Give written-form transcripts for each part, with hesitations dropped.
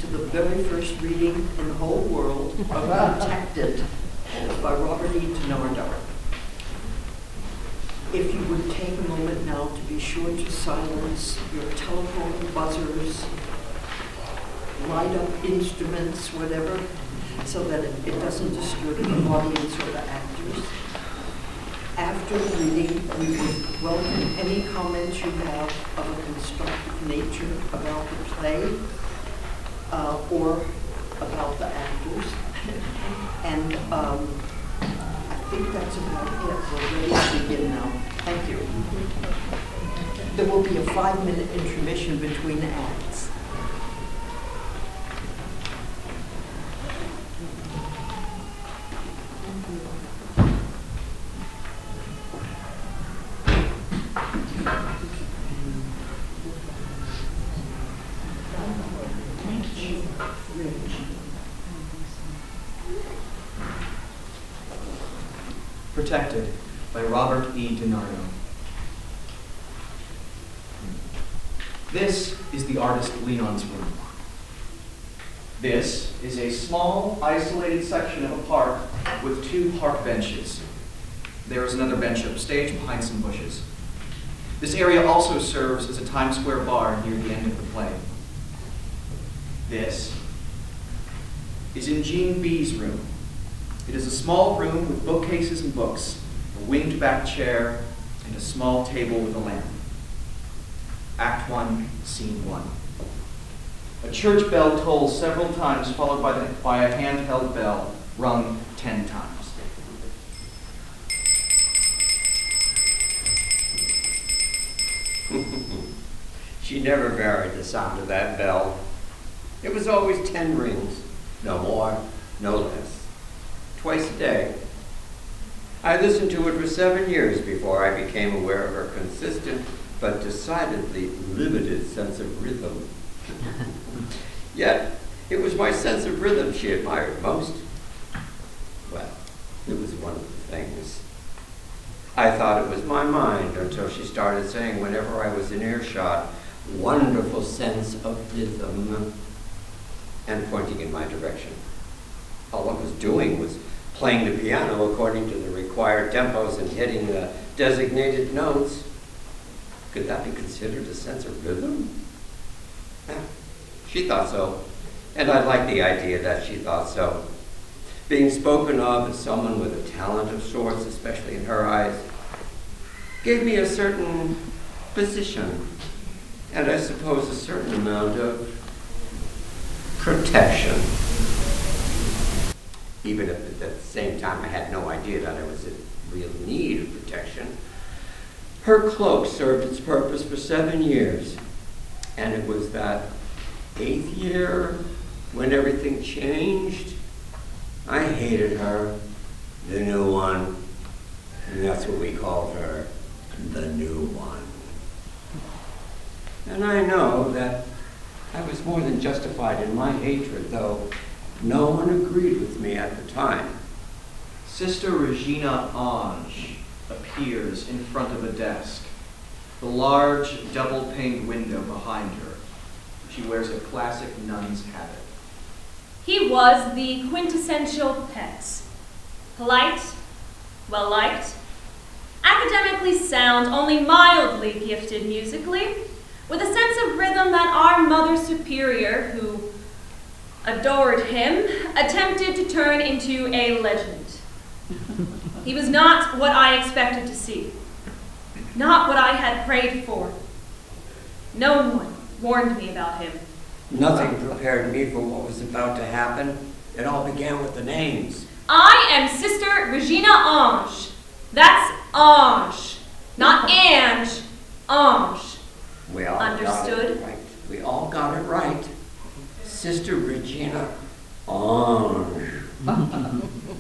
to the very first reading in the whole world of Protected by Robert E. DiNardo. If you would take a moment now to be sure to silence your telephone buzzers, light up instruments, whatever, so that it doesn't disturb the audience or the actors. After the reading, we would welcome any comments you have of a constructive nature about the play or about the actors. And I think that's about it. We're ready to begin now. Thank you. There will be a 5-minute intermission between acts. Protected by Robert E. DiNardo. This is the artist Leon's room. This is a small, isolated section of a park with 2 park benches. There is another bench upstage behind some bushes. This area also serves as a Times Square bar near the end of the play. This is in Jean B's room. It is a small room with bookcases and books, a winged back chair, and a small table with a lamp. Act 1, Scene 1. A church bell tolls several times, followed by a handheld bell rung 10 times. She never varied the sound of that bell. It was always 10 rings, no more, no less. Twice a day. I listened to it for 7 years before I became aware of her consistent but decidedly limited sense of rhythm. Yet, it was my sense of rhythm she admired most. Well, it was one of the things. I thought it was my mind until she started saying whenever I was in earshot, wonderful sense of rhythm, and pointing in my direction. All I was doing was playing the piano according to the required tempos and hitting the designated notes. Could that be considered a sense of rhythm? Yeah, she thought so, and I liked the idea that she thought so. Being spoken of as someone with a talent of sorts, especially in her eyes, gave me a certain position, and I suppose a certain amount of protection. Even if at the same time I had no idea that I was in real need of protection. Her cloak served its purpose for 7 years, and it was that 8th year when everything changed. I hated her, the new one, and that's what we called her, the new one. And I know that I was more than justified in my hatred, though no one agreed with me at the time. Sister Regina Ange appears in front of a desk, the large double-paned window behind her. She wears a classic nun's habit. He was the quintessential pet. Polite, well-liked, academically sound, only mildly gifted musically, with a sense of rhythm that our Mother Superior, who adored him, attempted to turn into a legend. He was not what I expected to see, not what I had prayed for. No one warned me about him. Nothing prepared me for what was about to happen. It all began with the names. I am Sister Regina Ange. That's Ange, not Ange, Ange. We all Understood? got it right. We all got it right. Sister Regina Ange.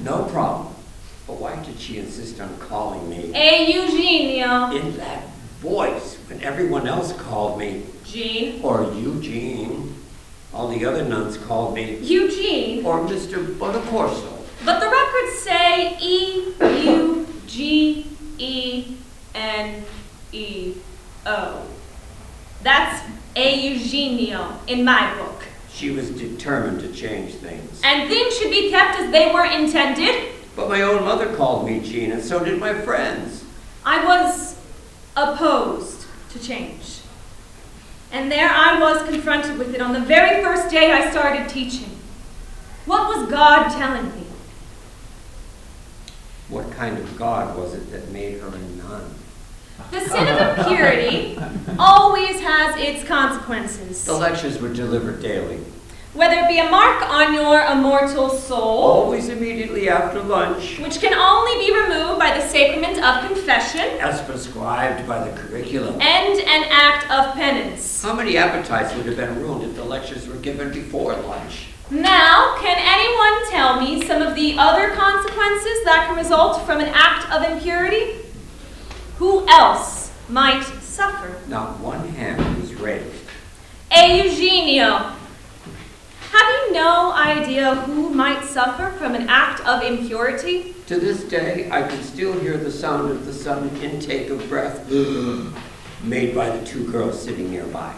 No problem. But why did she insist on calling me Eugenio. in that voice when everyone else called me Jean. or Eugene? All the other nuns called me Eugene. or Mr. Bonacorso. But the records say E-U-G-E-N-E-O. That's a Eugenio in my book. She was determined to change things. And things should be kept as they were intended. But my own mother called me Gene, and so did my friends. I was opposed to change. And there I was confronted with it on the very first day I started teaching. What was God telling me? What kind of God was it that made her a nun? The sin of impurity always has its consequences. The lectures were delivered daily. Whether it be a mark on your immortal soul, Always immediately after lunch. which can only be removed by the sacrament of confession, As prescribed by the curriculum. and an act of penance. How many appetites would have been ruined if the lectures were given before lunch? Now, can anyone tell me some of the other consequences that can result from an act of impurity? Who else might suffer? Not one hand was raised. Eugenio, have you no idea who might suffer from an act of impurity? To this day, I can still hear the sound of the sudden intake of breath made by the two girls sitting nearby.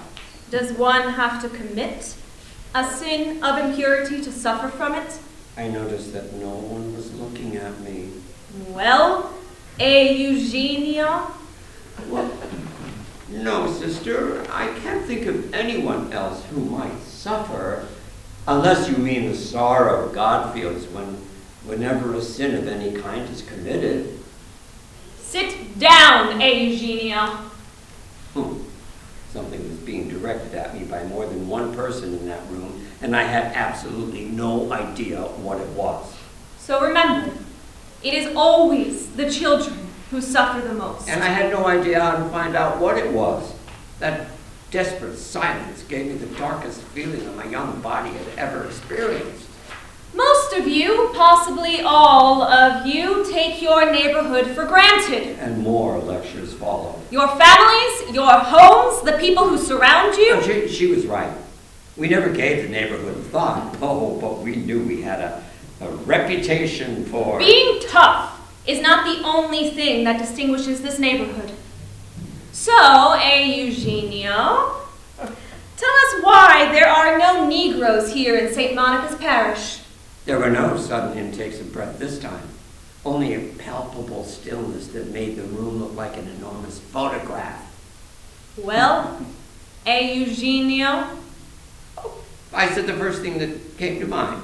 Does one have to commit a sin of impurity to suffer from it? I noticed that no one was looking at me. Well, Eugenio, Well, no, sister, I can't think of anyone else who might suffer, unless you mean the sorrow God feels whenever a sin of any kind is committed. sit down, Eugenio. Something was being directed at me by more than one person in that room, and I had absolutely no idea what it was. So remember, it is always the children who suffer the most. And I had no idea how to find out what it was. That desperate silence gave me the darkest feeling that my young body had ever experienced. Most of you, possibly all of you, take your neighborhood for granted. And more lectures followed. Your families, your homes, the people who surround you. She was right. We never gave the neighborhood a thought. Oh, but we knew we had a reputation for... Being tough is not the only thing that distinguishes this neighborhood. So, Eugenio, tell us why there are no Negroes here in St. Monica's Parish. There were no sudden intakes of breath this time. Only a palpable stillness that made the room look like an enormous photograph. Well, Eugenio, I said the first thing that came to mind.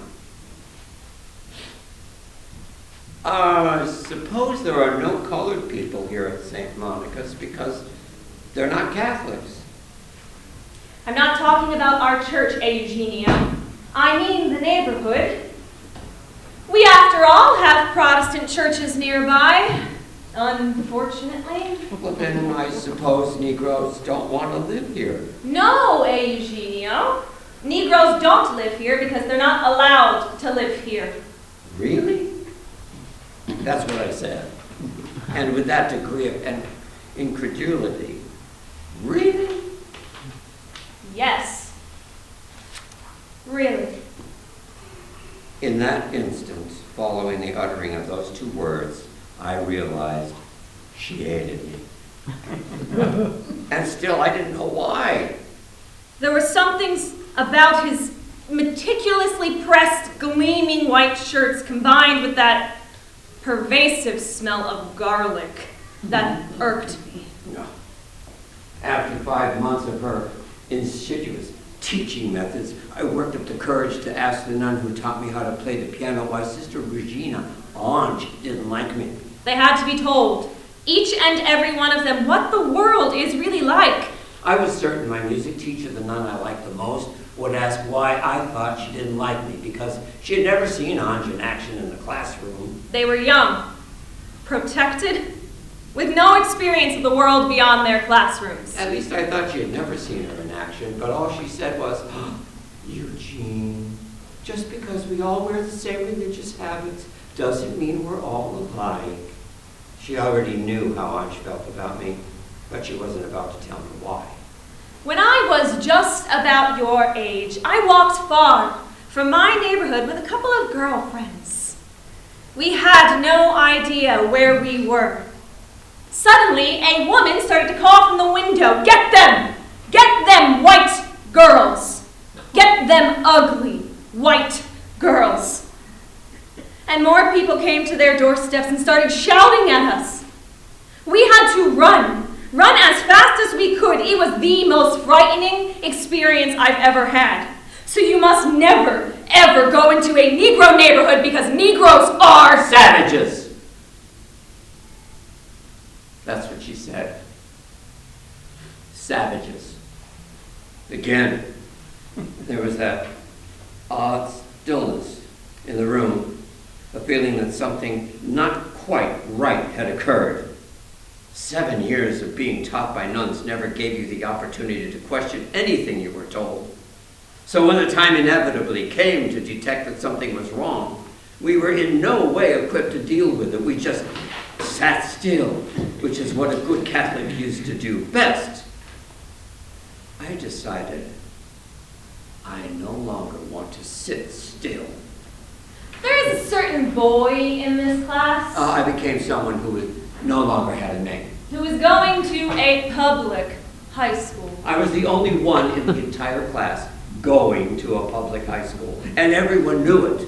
Suppose there are no colored people here at St. Monica's because they're not Catholics. I'm not talking about our church, Eugenio. I mean the neighborhood. We, after all, have Protestant churches nearby, unfortunately. Well, then I suppose Negroes don't want to live here. No, Eugenio. Negroes don't live here because they're not allowed to live here. Really? That's what I said. And with that degree of incredulity. Really? Yes. Really. In that instant, following the uttering of those two words, I realized she hated me. And still, I didn't know why. There were some things about his meticulously pressed, gleaming white shirts combined with that pervasive smell of garlic that irked me. No. After 5 months of her insidious teaching methods, I worked up the courage to ask the nun who taught me how to play the piano why Sister Regina Ange didn't like me. They had to be told, each and every one of them, what the world is really like. I was certain my music teacher, the nun I liked the most, would ask why I thought she didn't like me, because she had never seen Ange in action in the classroom. They were young, protected, with no experience of the world beyond their classrooms. At least I thought she had never seen her in action, but all she said was, "Oh, Eugene, just because we all wear the same religious habits doesn't mean we're all alike." She already knew how Ange felt about me, but she wasn't about to tell me why. When I was just about your age, I walked far from my neighborhood with a couple of girlfriends. We had no idea where we were. Suddenly, a woman started to call from the window, "Get them! Get them, white girls! Get get them ugly, white girls. And more people came to their doorsteps and started shouting at us. We had to run as fast as we could. It was the most frightening experience I've ever had. So you must never, ever go into a Negro neighborhood because Negroes are Savages! That's what she said. Savages. Again, there was that odd stillness in the room, a feeling that something not quite right had occurred. 7 years of being taught by nuns never gave you the opportunity to question anything you were told. So when the time inevitably came to detect that something was wrong, we were in no way equipped to deal with it. We just sat still, which is what a good Catholic used to do best. I decided I no longer want to sit still. There is a certain boy in this class I became someone who no longer had a name. who is going to a public high school. I was the only one in the entire class going to a public high school, and everyone knew it.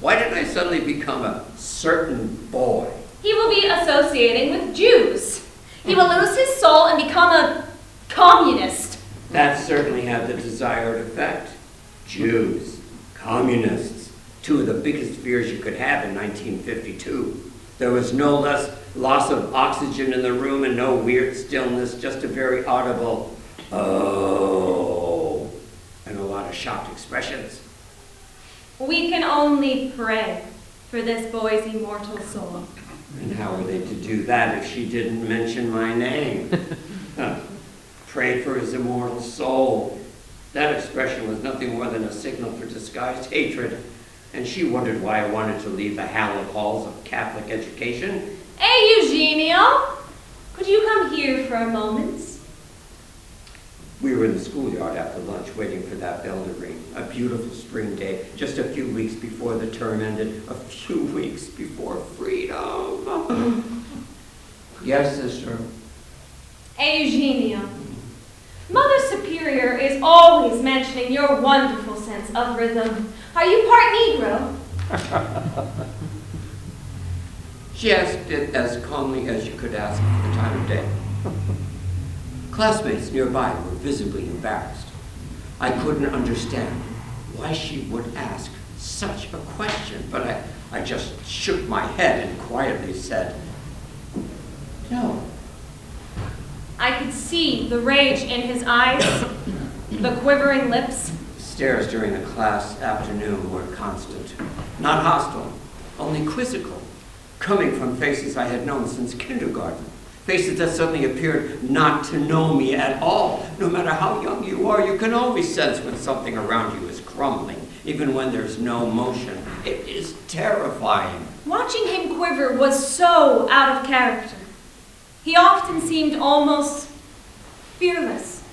Why did I suddenly become a certain boy? He will be associating with Jews. He will lose his soul and become a communist. That certainly had the desired effect. Jews, communists, two of the biggest fears you could have in 1952. There was no less loss of oxygen in the room and no weird stillness, just a very audible, oh, and a lot of shocked expressions. We can only pray for this boy's immortal soul. And how were they to do that if she didn't mention my name? Pray for his immortal soul. That expression was nothing more than a signal for disguised hatred, and she wondered why I wanted to leave the hallowed halls of Catholic education. Hey, Eugenio! Could you come here for a moment? We were in the schoolyard after lunch waiting for that bell to ring. A beautiful spring day, just a few weeks before the term ended, a few weeks before freedom. Yes, sister. Hey, Eugenio. Mother Superior is always mentioning your wonderful sense of rhythm. Are you part Negro? She asked it as calmly as you could ask for the time of day. Classmates nearby were visibly embarrassed. I couldn't understand why she would ask such a question, but I just shook my head and quietly said, no. I could see the rage in his eyes, the quivering lips. Stares during the class afternoon were constant, not hostile, only quizzical, coming from faces I had known since kindergarten. Faces that suddenly appeared not to know me at all. No matter how young you are, you can always sense when something around you is crumbling, even when there's no motion. It is terrifying. Watching him quiver was so out of character. He often seemed almost fearless.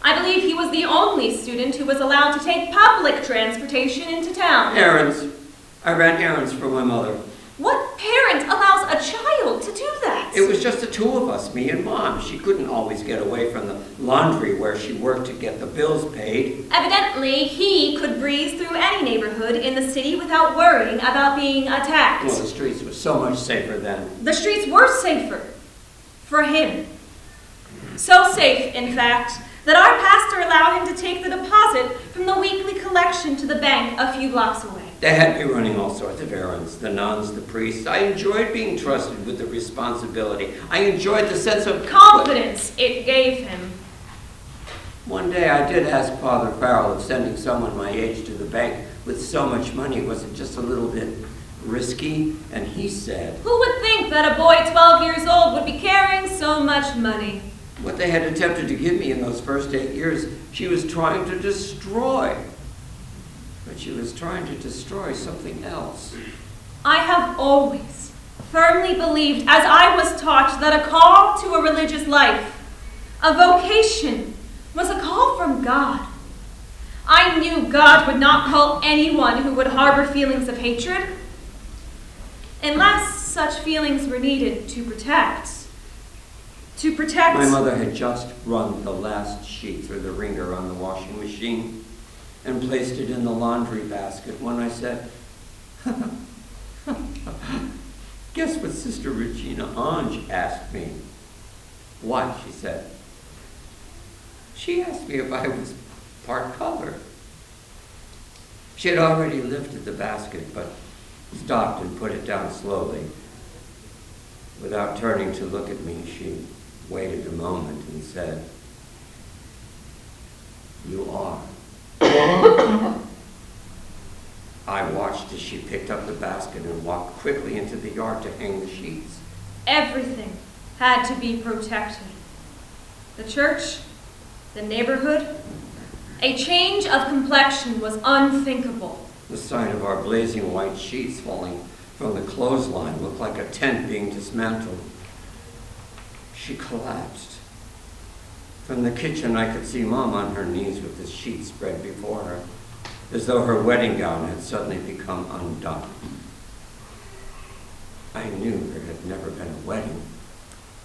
I believe he was the only student who was allowed to take public transportation into town. Errands. I ran errands for my mother. What parent allows a child to do that? It was just the two of us, me and Mom. She couldn't always get away from the laundry where she worked to get the bills paid. Evidently, he could breeze through any neighborhood in the city without worrying about being attacked. Well, the streets were so much safer then. The streets were safer for him. So safe, in fact, that our pastor allowed him to take the deposit from the weekly collection to the bank a few blocks away. They had me running all sorts of errands, the nuns, the priests. I enjoyed being trusted with the responsibility. I enjoyed the sense of confidence it gave him. One day I did ask Father Farrell if sending someone my age to the bank with so much money wasn't just a little bit risky, and he said, who would think that a boy 12 years old would be carrying so much money? What they had attempted to give me in those first 8 years, she was trying to destroy. But she was trying to destroy something else. I have always firmly believed, as I was taught, that a call to a religious life, a vocation, was a call from God. I knew God would not call anyone who would harbor feelings of hatred, unless such feelings were needed to protect. My mother had just run the last sheet through the wringer on the washing machine. and placed it in the laundry basket when I said, "Guess what Sister Regina Ange asked me?" "What?" she said. "She asked me if I was part color." She had already lifted the basket, but stopped and put it down slowly. Without turning to look at me, she waited a moment and said, "You are." I watched as she picked up the basket and walked quickly into the yard to hang the sheets. Everything had to be protected. The church, the neighborhood. A change of complexion was unthinkable. The sight of our blazing white sheets falling from the clothesline looked like a tent being dismantled. She collapsed. From the kitchen, I could see Mom on her knees with the sheets spread before her, as though her wedding gown had suddenly become undone. I knew there had never been a wedding.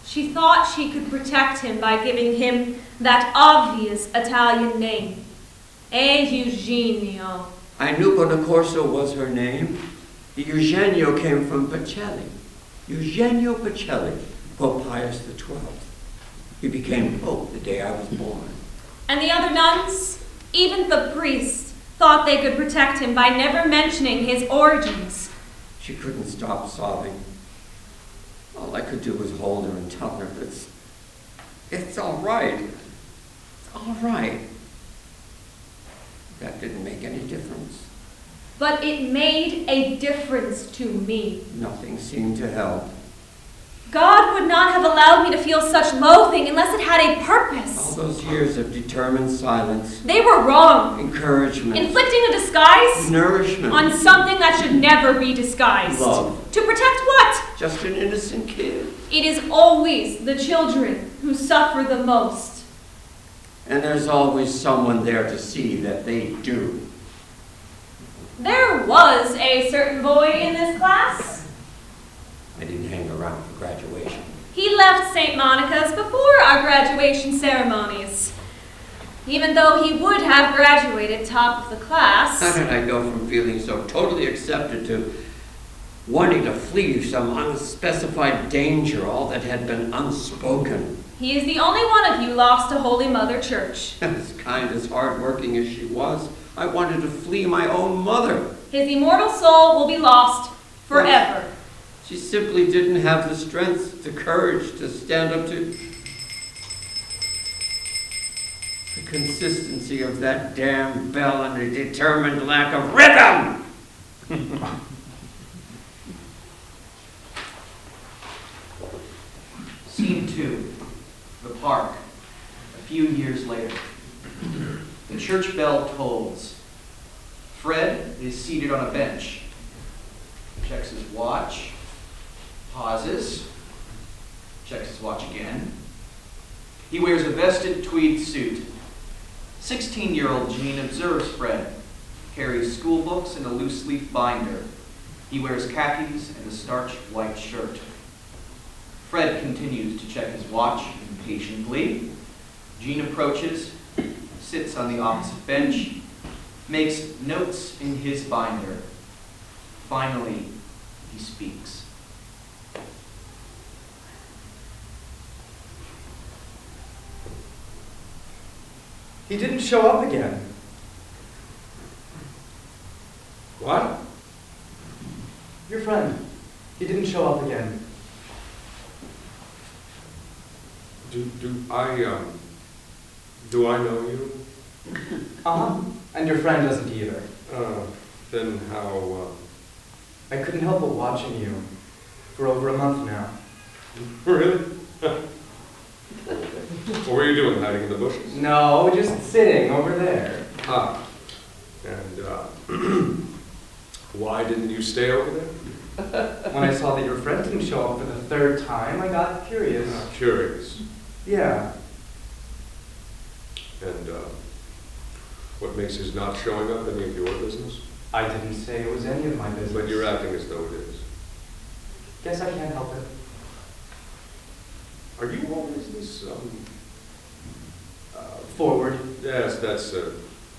She thought she could protect him by giving him that obvious Italian name, Eugenio. I knew Bonacorso was her name. The Eugenio came from Pacelli. Eugenio Pacelli, Pope Pius XII. He became Pope the day I was born. And the other nuns, even the priests, thought they could protect him by never mentioning his origins. She couldn't stop sobbing. All I could do was hold her and tell her, it's all right. It's all right. That didn't make any difference. But it made a difference to me. Nothing seemed to help. God would not have allowed me to feel such loathing unless it had a purpose. All those years of determined silence. They were wrong. Encouragement. Inflicting a disguise. Nourishment. On something that should never be disguised. Love. To protect what? Just an innocent kid. It is always the children who suffer the most. And there's always someone there to see that they do. There was a certain boy in this class. I didn't hang around for graduation. He left St. Monica's before our graduation ceremonies. Even though he would have graduated top of the class. How did I go from feeling so totally accepted to wanting to flee some unspecified danger, all that had been unspoken? He is the only one of you lost to Holy Mother Church. As kind, as hard-working as she was, I wanted to flee my own mother. His immortal soul will be lost forever. She simply didn't have the strength, the courage to stand up to the consistency of that damn bell and the determined lack of rhythm. Scene 2, the park, a few years later. The church bell tolls. Fred is seated on a bench. Checks his watch, pauses, checks his watch again. He wears a vested tweed suit. 16-year-old Jean observes Fred, carries school books and a loose-leaf binder. He wears khakis and a starched white shirt. Fred continues to check his watch impatiently. Jean approaches, sits on the opposite bench, makes notes in his binder. Finally, he speaks. He didn't show up again. What? Your friend. He didn't show up again. Do I know you? Uh-huh. And your friend doesn't either. Then how, I couldn't help but watching you for over a month now. Really? What were you doing, hiding in the bushes? No, just sitting over there. Ah. And, why didn't you stay over there? When I saw that your friend didn't show up for the third time, I got curious. Curious. Yeah. And, what makes his not showing up any of your business? I didn't say it was any of my business. But you're acting as though it is. Guess I can't help it. Are you always this, Forward. yes, that's a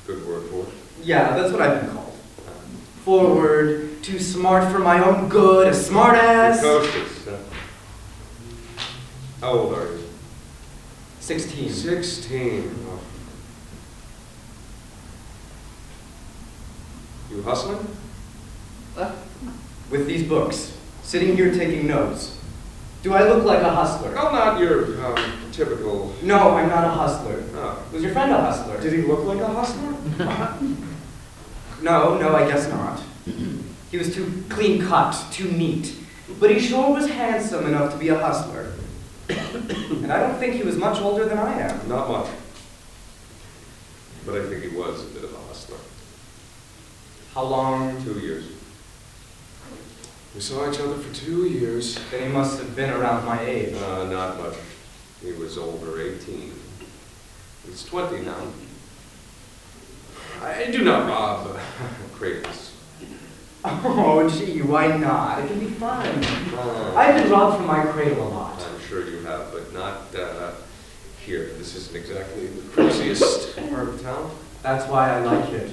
good word for it. Yeah, that's what I've been called. Forward, too smart for my own good, a smart ass. Precocious. How old are you? 16. 16. Oh. You hustling? With these books, sitting here taking notes. Do I look like a hustler? Well, not your typical... No, I'm not a hustler. Oh. Was your friend a hustler? Did he look like a hustler? No, I guess not. He was too clean cut, too neat. But he sure was handsome enough to be a hustler. And I don't think he was much older than I am. Not much. But I think he was a bit of a hustler. How long? 2 years. We saw each other for 2 years. Then he must have been around my age. Not much. He was over 18. He's 20 now. I do not rob cradles. Oh, gee, why not? It can be fun. I've been robbed from my cradle a lot. I'm sure you have, but not here. This isn't exactly the craziest part of town. That's why I like it.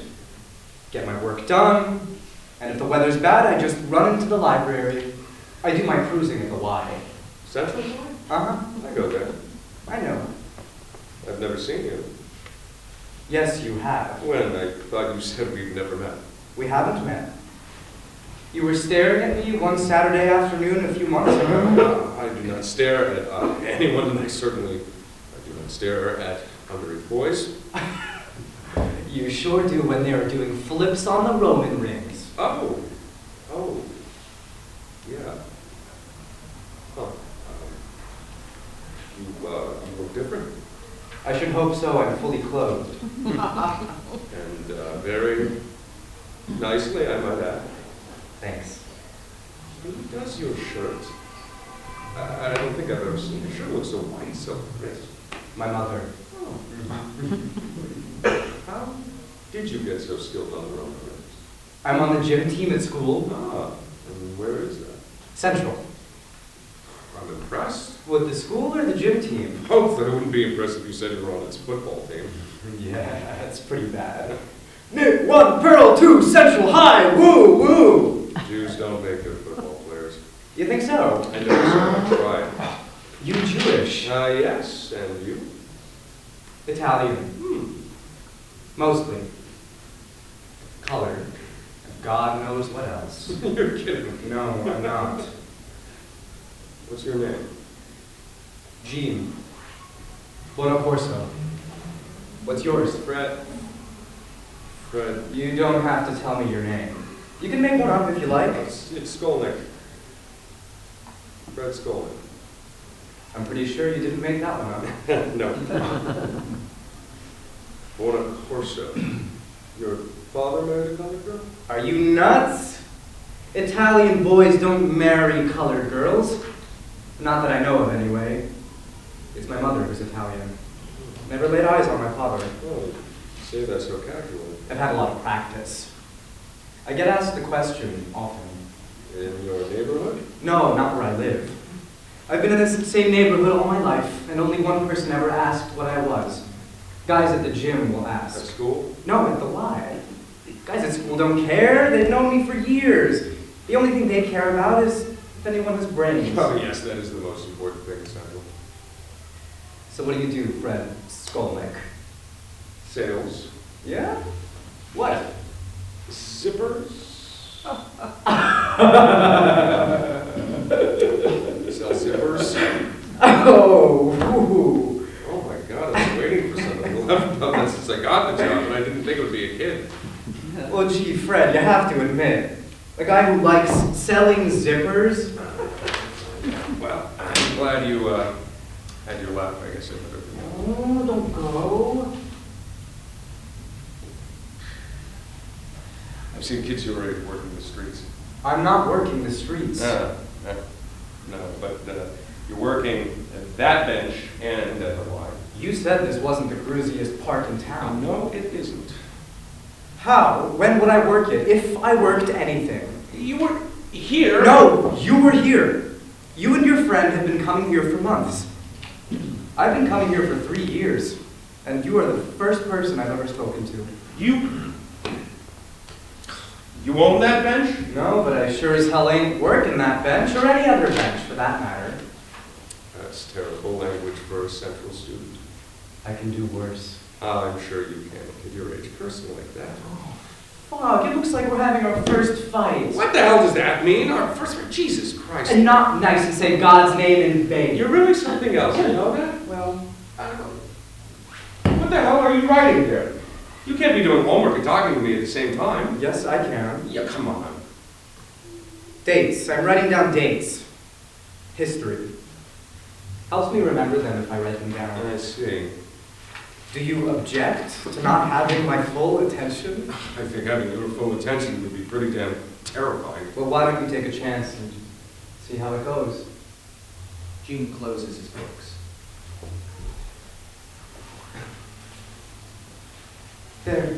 Get my work done, and if the weather's bad, I just run into the library. I do my cruising at the Y. Central? Uh-huh. I go there. I know. I've never seen you. Yes, you have. When? I thought you said we've never met. We haven't met. You were staring at me one Saturday afternoon a few months ago. I do not stare at anyone, and I do not stare at underage boys. You sure do when they are doing flips on the Roman rings. Oh, yeah. Huh. You look different, I should hope so. I'm fully clothed. and very nicely, I might add. Thanks. Who does your shirt? I don't think I've ever seen your shirt look so white, so crisp. My mother. How did you get so skilled on the Roman rings? I'm on the gym team at school. And where is that? Central. I'm impressed. With the school or the gym team? Both. I wouldn't be impressed if you said you were on its football team. Yeah, that's pretty bad. Nick, 1, Pearl, 2, Central High, woo, woo! Jews don't make good football players. You think so? I know, so I tried. You Jewish? Yes, and you? Italian. Mostly. Colored. And God knows what else. You're kidding. No, I'm not. What's your name? Gene. Buonacorso. What's yours? Fred. Fred. You don't have to tell me your name. You can make one up if you like. It's Skolnick. Fred Skolnick. I'm pretty sure you didn't make that one up. No. Buonacorso. Your father married a colored girl? Are you nuts? Italian boys don't marry colored girls. Not that I know of, anyway. It's my mother who's Italian. Never laid eyes on my father. Oh, you say that so casually. I've had a lot of practice. I get asked the question often. In your neighborhood? No, not where I live. I've been in this same neighborhood all my life, and only one person ever asked what I was. Guys at the gym will At ask. school? No, at the Y. Guys at school don't care. They've known me for years. The only thing they care about is if anyone has brains. Oh, yes, that is the most important thing, Samuel. So what do you do, Fred Skolnick? Sales. Yeah? What? Zippers. Sell zippers. Oh, whoo. Oh my God, I was waiting for something to laugh about that since I got the job, and I didn't think it would be a kid. Well, gee, Fred, you have to admit, a guy who likes selling zippers. Well, I'm glad you had your laugh, I guess. Oh, don't go. I've seen kids who are already working the streets. I'm not working the streets. No, but you're working at that bench and at the Y. You said this wasn't the cruisiest park in town. No, it isn't. How? When would I work it? If I worked anything? You were here. No, you were here. You and your friend have been coming here for months. I've been coming here for 3 years, and you are the first person I've ever spoken to. You You own that bench? No, but I sure as hell ain't working that bench, or any other bench for that matter. That's terrible language for a central student. I can do worse. I'm sure you can. At your age, cursing like that. Fuck, it looks like we're having our first fight. What the hell does that mean? Our first fight? Jesus Christ. And not nice to say God's name in vain. You're really something else, you know that? Well, I don't know. What the hell are you writing there? You can't be doing homework and talking to me at the same time. Yes, I can. Yeah, come on. Dates. I'm writing down dates. History. Helps me remember them if I write them down. I see. Do you object to not having my full attention? I think having your full attention would be pretty damn terrifying. Well, why don't you take a chance and see how it goes? Gene closes his books. There.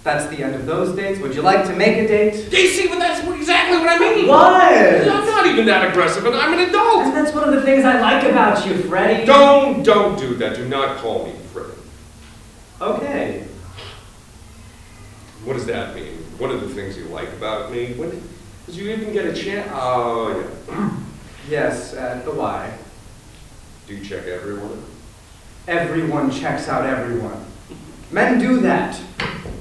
That's the end of those dates. Would you like to make a date? Do you see, but that's exactly what I mean. What? I'm not even that aggressive, and I'm an adult. And that's one of the things I like about you, Freddie. Don't do that. Do not call me Fred. Okay. What does that mean? One of the things you like about me? When did you even get a chance? Oh, yeah. Yes, at the Y. Do you check everyone? Everyone checks out everyone. Men do that.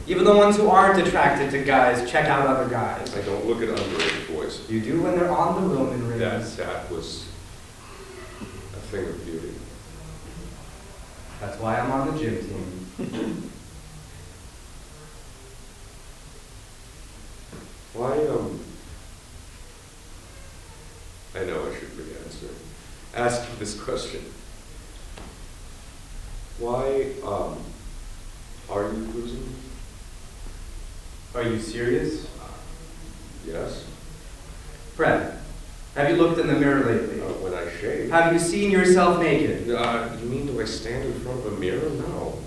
Even the ones who aren't attracted to guys check out other guys. I don't look at underage boys. You do when they're on the Roman rings. That was a thing of beauty. That's why I'm on the gym team. Why, I know I should be asking this question. Why, are you cruising? Are you serious? Yes. Fred, have you looked in the mirror lately? When I shave. Have you seen yourself naked? You mean do I stand in front of a mirror? No.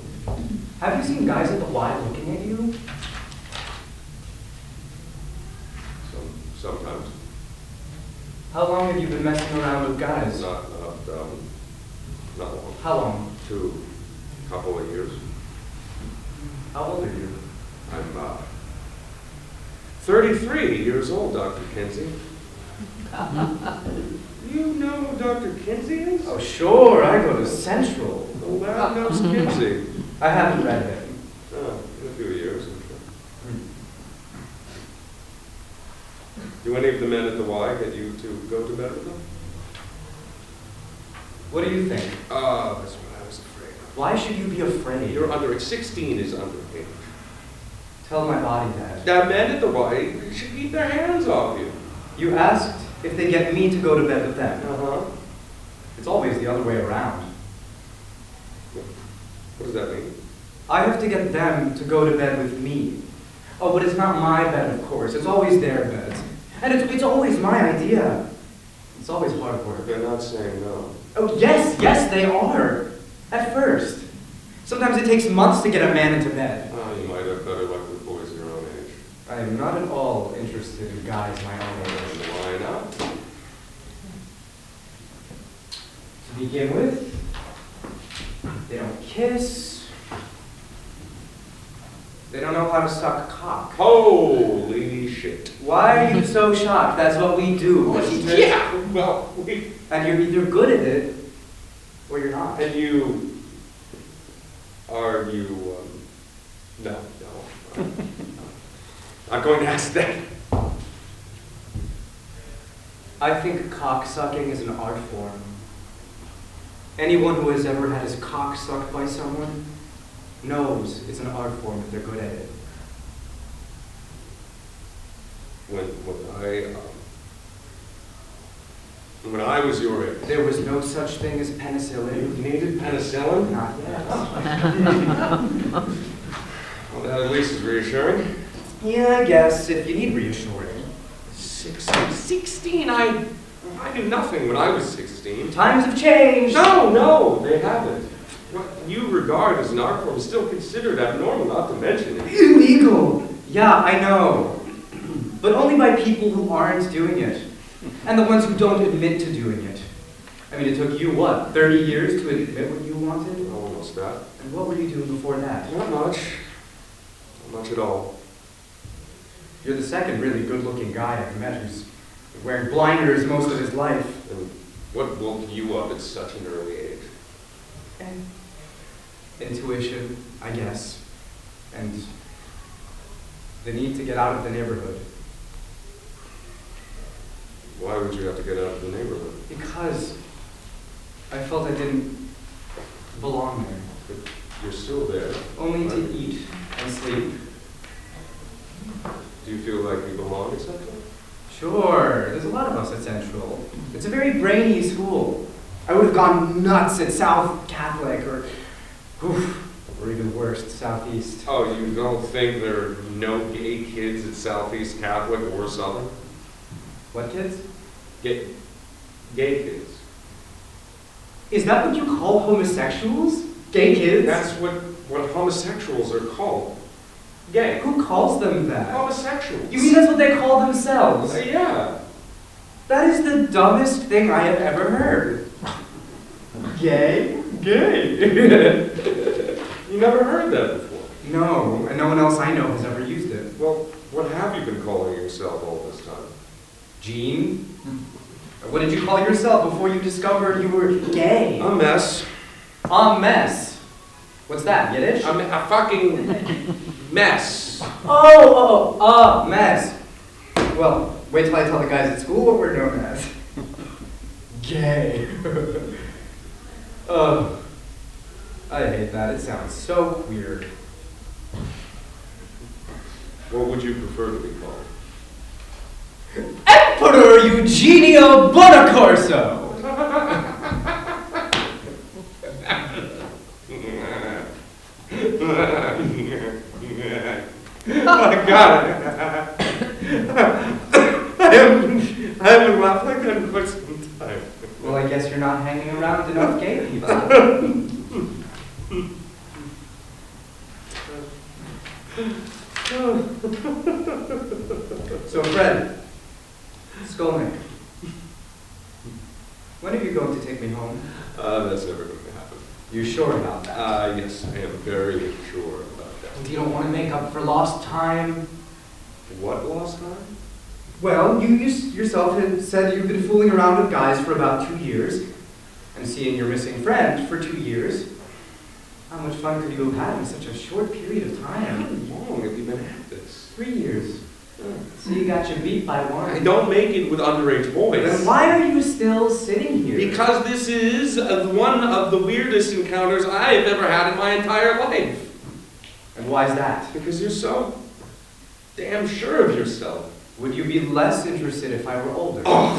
Have you seen guys at the Y looking at you? Sometimes. How long have you been messing around with guys? Not long. How long? Couple of years. How old are you? I'm 33 years old, Dr. Kinsey. You know who Dr. Kinsey is? Oh, sure. I go to Central. The lab knows Kinsey. I haven't read it. In a few years, I'm sure. Do any of the men at the Y get you to go to bed with them? What do you think? That's what I was afraid of. Why should you be afraid? You're underage. 16 is underage. Tell my body that. Now, men at the Y should keep their hands off you. You asked if they get me to go to bed with them. Uh-huh. It's always the other way around. What does that mean? I have to get them to go to bed with me. Oh, but it's not my bed, of course. It's always their bed. And it's always my idea. It's always hard work. They're not saying no. Oh, yes, they are. At first. Sometimes it takes months to get a man into bed. Oh, you might have better luck with boys your own age. I am not at all interested in guys my own age. Why not? To begin with, they don't kiss. They don't know how to suck cock. Holy shit. Why are you so shocked? That's what we do. Yeah, well, And you're either good at it, or you're not. and you, are you, no. I'm going to ask that. I think cock sucking is an art form. Anyone who has ever had his cock sucked by someone knows it's an art form if they're good at it. When I was your age, There was no such thing as penicillin. you needed penicillin? Not yet. Well, that at least is reassuring. Yeah, I guess, if you need reassuring. 16, I knew nothing when I was 16. Times have changed. No, they haven't. What you regard as an art form is still considered abnormal, not to mention it. Illegal. Yeah, I know. But only by people who aren't doing it. And the ones who don't admit to doing it. I mean, it took you, what, 30 years to admit what you wanted? Almost that. And what were you doing before that? Not much. Not much at all. You're the second really good-looking guy I've met who's been wearing blinders most of his life. And what woke you up at such an early age? And intuition, I guess. And the need to get out of the neighborhood. Why would you have to get out of the neighborhood? Because I felt I didn't belong there. But you're still there. Only to eat and sleep. Do you feel like you belong at Central? Sure, there's a lot of us at Central. It's a very brainy school. I would have gone nuts at South Catholic or even worse, Southeast. Oh, you don't think there are no gay kids at Southeast Catholic or Southern? What kids? Gay kids. Is that what you call homosexuals? Gay kids? That's what homosexuals are called. Gay. Who calls them that? Homosexuals. You mean that's what they call themselves? Yeah. That is the dumbest thing I have ever heard. Gay? Gay. You never heard that before? No, and no one else I know has ever used it. Well, what have you been calling yourself all this time? Gene? What did you call yourself before you discovered you were gay? A mess. A mess. What's that, Yiddish? A fucking mess. A mess. Well, wait till I tell the guys at school what we're known as. Gay. I hate that. It sounds so weird. What would you prefer to be called? Emperor Eugenio Bonacorso! I got it. I haven't laughed like that in quite some time. Well, I guess you're not hanging around enough gay people. So, Fred, Skolnick, when are you going to take me home? That's never going to happen. You sure about that? Yes, I am very sure about that. You don't want to make up for lost time? What lost time? Well, you yourself had said you've been fooling around with guys for about 2 years, and seeing your missing friend for 2 years. How much fun could you have had in such a short period of How time? long have you been at this? 3 years. So you got your beat by one. I don't make it with underage boys. Then why are you still sitting here? Because this is one of the weirdest encounters I've ever had in my entire life. And why is that? Because you're so damn sure of yourself. Would you be less interested if I were older? Oh.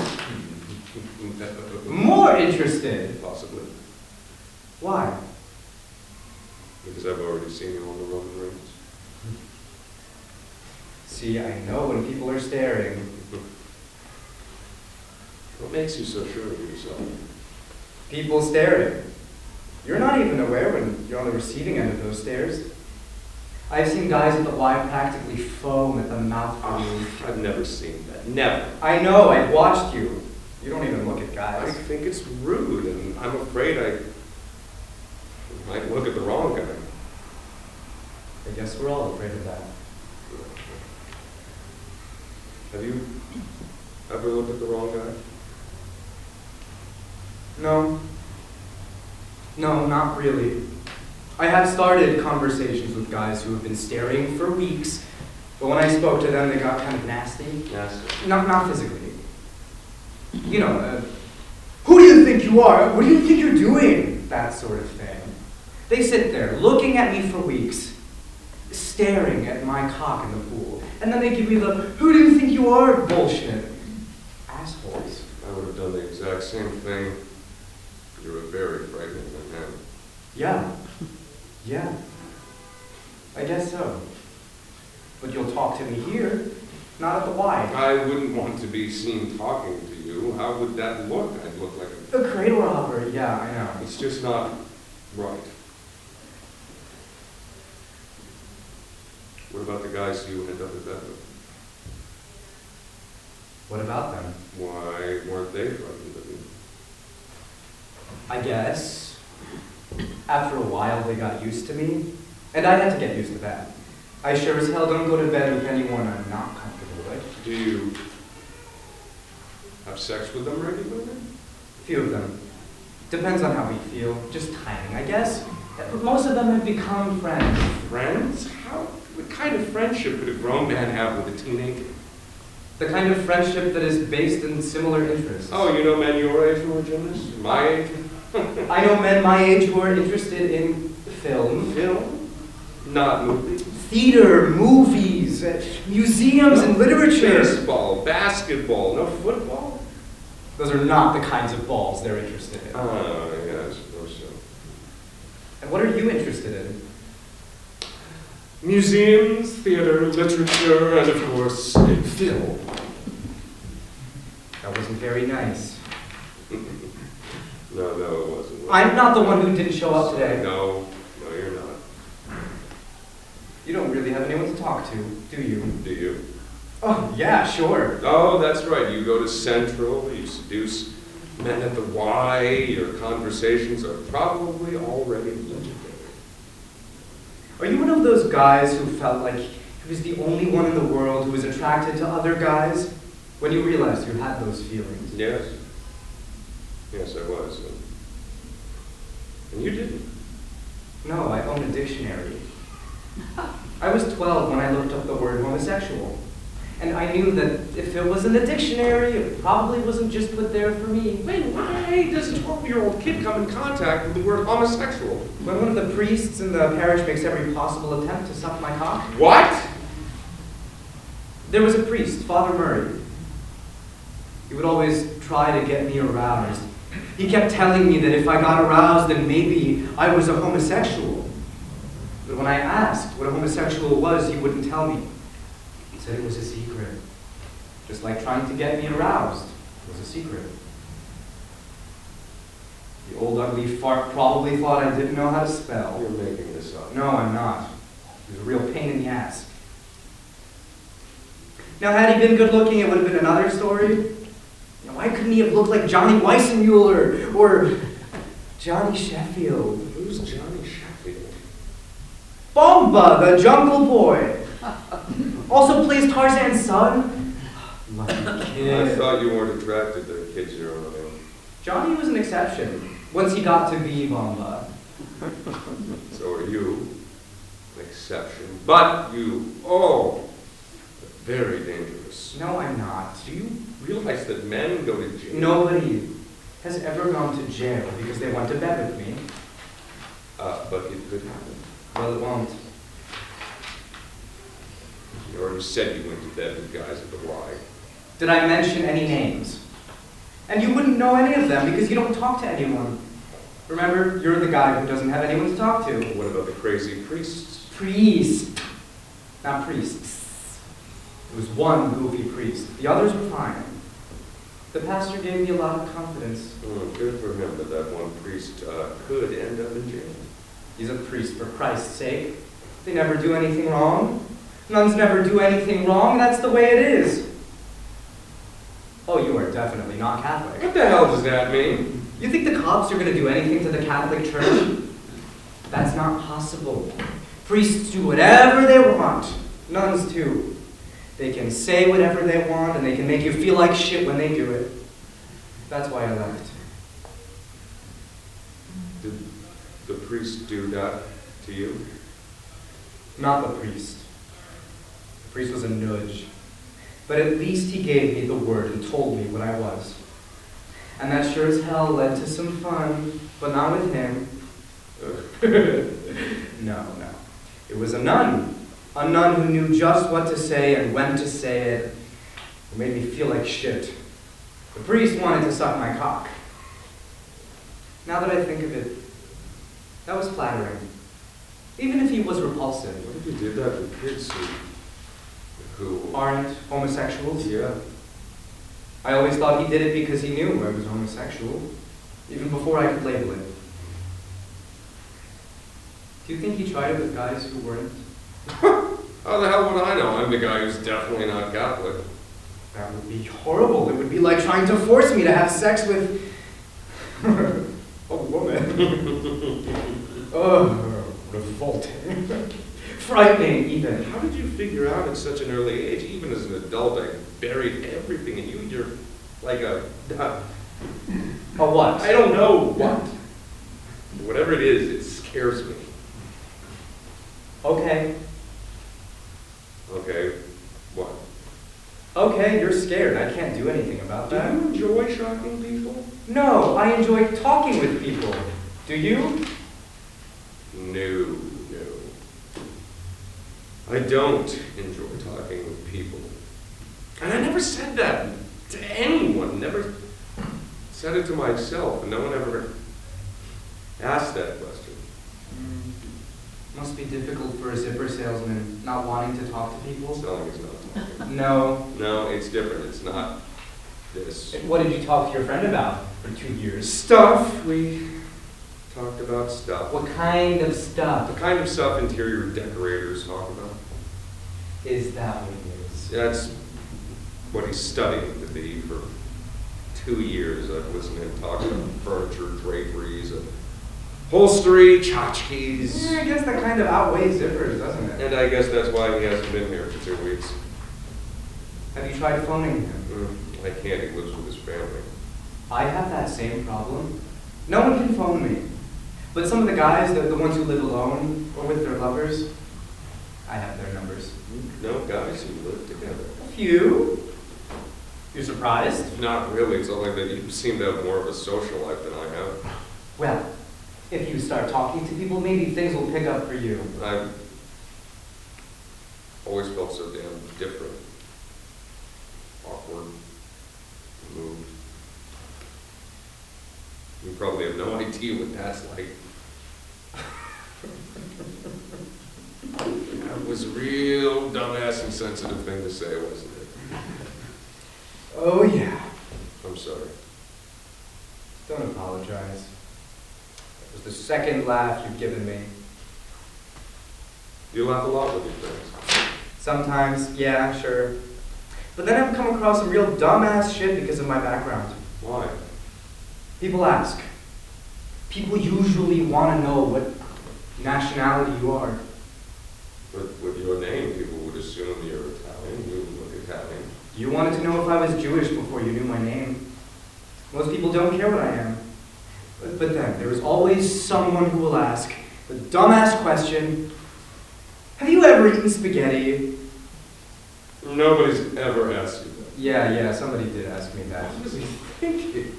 More interested? Possibly. Why? Because I've already seen you on the Roman rings. See, I know when people are staring. What makes you so sure of yourself? People staring. You're not even aware when you're on the receiving end of those stares. I've seen guys at the Y practically foam at the mouth for you. I've never seen that. Never. I know, I've watched you. You don't even look at I guys. think it's rude, and I'm afraid I might look at the wrong guy. I guess we're all afraid of that. Have you ever looked at the wrong guy? No. No, not really. I have started conversations with guys who have been staring for weeks, but when I spoke to them, they got kind of nasty. Nasty. Not physically. You know, who do you think you are? What do you think you're doing? That sort of thing. They sit there, looking at me for weeks, staring at my cock in the pool, and then they give me the, who do you think you are bullshit. Assholes. I would have done the exact same thing. You're a very frightening man. Yeah. Yeah. I guess so. But you'll talk to me here, not at the Y. I wouldn't want to be seen talking to you. How would that look? I'd look like a... The cradle robber, yeah, I know. It's just not right. What about the guys you end up in bed with? What about them? Why weren't they frightened of you? I guess, after a while they got used to me, and I had to get used to that. I sure as hell don't go to bed with anyone I'm not comfortable Do you have sex with them regularly? Few of them. Depends on how we feel. Just timing, I guess. But most of them have become friends. Friends? What kind of friendship could a grown man have with a teenager? The kind of friendship that is based in similar interests. Oh, you know men your age who are gymnasts? My age? I know men my age who are interested in film. Film? Not movies. Theater, movies, museums, and literature. Baseball, basketball, no football? Those are not the kinds of balls they're interested in. Oh, yeah, I suppose so. And what are you interested in? Museums, theater, literature, and of course, film. That wasn't very nice. No, it wasn't. I'm not the one who didn't show up today. No, you're not. You don't really have anyone to talk to, do you? Do you? Oh, yeah, sure. Oh, that's right. You go to Central, you seduce men at the Y, your conversations are probably already legendary. Are you one of those guys who felt like he was the only one in the world who was attracted to other guys when you realized you had those feelings? Yes. Yes, I was. And you didn't. No, I own a dictionary. I was 12 when I looked up the word homosexual. And I knew that if it was in the dictionary, it probably wasn't just put there for me. Wait, why does a 12-year-old kid come in contact with the word homosexual? When one of the priests in the parish makes every possible attempt to suck my cock. What? There was a priest, Father Murray. He would always try to get me aroused. He kept telling me that if I got aroused, then maybe I was a homosexual. But when I asked what a homosexual was, he wouldn't tell me. He said it was a secret. Just like trying to get me aroused was a secret. The old ugly fart probably thought I didn't know how to spell. You're making this up. No, I'm not. He was a real pain in the ass. Now, had he been good looking, it would have been another story. Now, why couldn't he have looked like Johnny Weissmuller or Johnny Sheffield? Who's Johnny Sheffield? Bomba, the Jungle Boy. Also plays Tarzan's son. Lucky kid. I thought you weren't attracted to the kids your own age. Johnny was an exception once he got to be Bomba. So are you. An exception. But you, very dangerous. No, I'm not. Do you realize that men go to jail? Nobody has ever gone to jail because they went to bed with me. But it could happen. Well, it won't. You already said you went to bed with guys at the Y. Did I mention any names? And you wouldn't know any of them because you don't talk to anyone. Remember, you're the guy who doesn't have anyone to talk to. What about the crazy priests? Priest. Not priests. It was one goofy priest. The others were fine. The pastor gave me a lot of confidence. Good for him, but that one priest could end up in jail. He's a priest for Christ's sake. They never do anything wrong. Nuns never do anything wrong. That's the way it is. Oh, you are definitely not Catholic. What the hell does that mean? You think the cops are going to do anything to the Catholic Church? That's not possible. Priests do whatever they want. Nuns too. They can say whatever they want, and they can make you feel like shit when they do it. That's why I left. Did the priest do that to you? Not the priest. The priest was a nudge. But at least he gave me the word and told me what I was. And that sure as hell led to some fun, but not with him. No. It was a nun. A nun who knew just what to say and when to say it. It made me feel like shit. The priest wanted to suck my cock. Now that I think of it, that was flattering. Even if he was repulsive. What if you did that with kids who Aren't homosexuals? Yeah. I always thought he did it because he knew I was homosexual, even before I could label it. Do you think he tried it with guys who weren't? How the hell would I know? I'm the guy who's definitely not Catholic. That would be horrible. It would be like trying to force me to have sex with a woman. Oh, revolting. Frightening, even. How did you figure out at such an early age, even as an adult, adult, I buried everything in you. You're like a what? I don't know what. Whatever it is, it scares me. Okay. Okay, what? Okay, you're scared. I can't do anything about Do that. you enjoy shocking people? No, I enjoy talking with people. Do you? No. I don't enjoy talking with people. And I never said that to anyone. Never said it to myself, and no one ever asked that question. Must be difficult for a zipper salesman not wanting to talk to people. Selling is not talking. No. No, it's different. It's not this. What did you talk to your friend about for 2 years? Stuff. We talked about stuff. What kind of stuff The kind of stuff interior decorators talk about. is that what it is? That's what he's studying to be for 2 years. I've listened to him talk about furniture, draperies, upholstery, tchotchkes. I guess that kind of outweighs zippers, doesn't it? And I guess that's why he hasn't been here for 2 weeks. Have you tried phoning him? I can't. He lives with his family. I have that same problem. No one can phone me. But some of the guys, the ones who live alone or with their lovers, I have their numbers. No guys who live together. A few. You're surprised? Not really. It's only that you seem to have more of a social life than I have. Well, if you start talking to people, maybe things will pick up for you. I've always felt so damn different. Awkward. Moved. You probably have no idea what that's like. That was a real dumbass and sensitive thing to say, wasn't it? Oh, yeah. I'm sorry. Don't apologize. That was the second laugh you've given me. You laugh a lot with your friends. Sometimes, yeah, sure. But then I've come across some real dumbass shit because of my background. Why? People ask. People usually want to know what nationality you are. With your name, people would assume you're Italian. You look Italian. You wanted to know if I was Jewish before you knew my name. Most people don't care what I am. But then, there is always someone who will ask the dumbass question, have you ever eaten spaghetti? Nobody's ever asked you that. Yeah, somebody did ask me that. What was he thinking?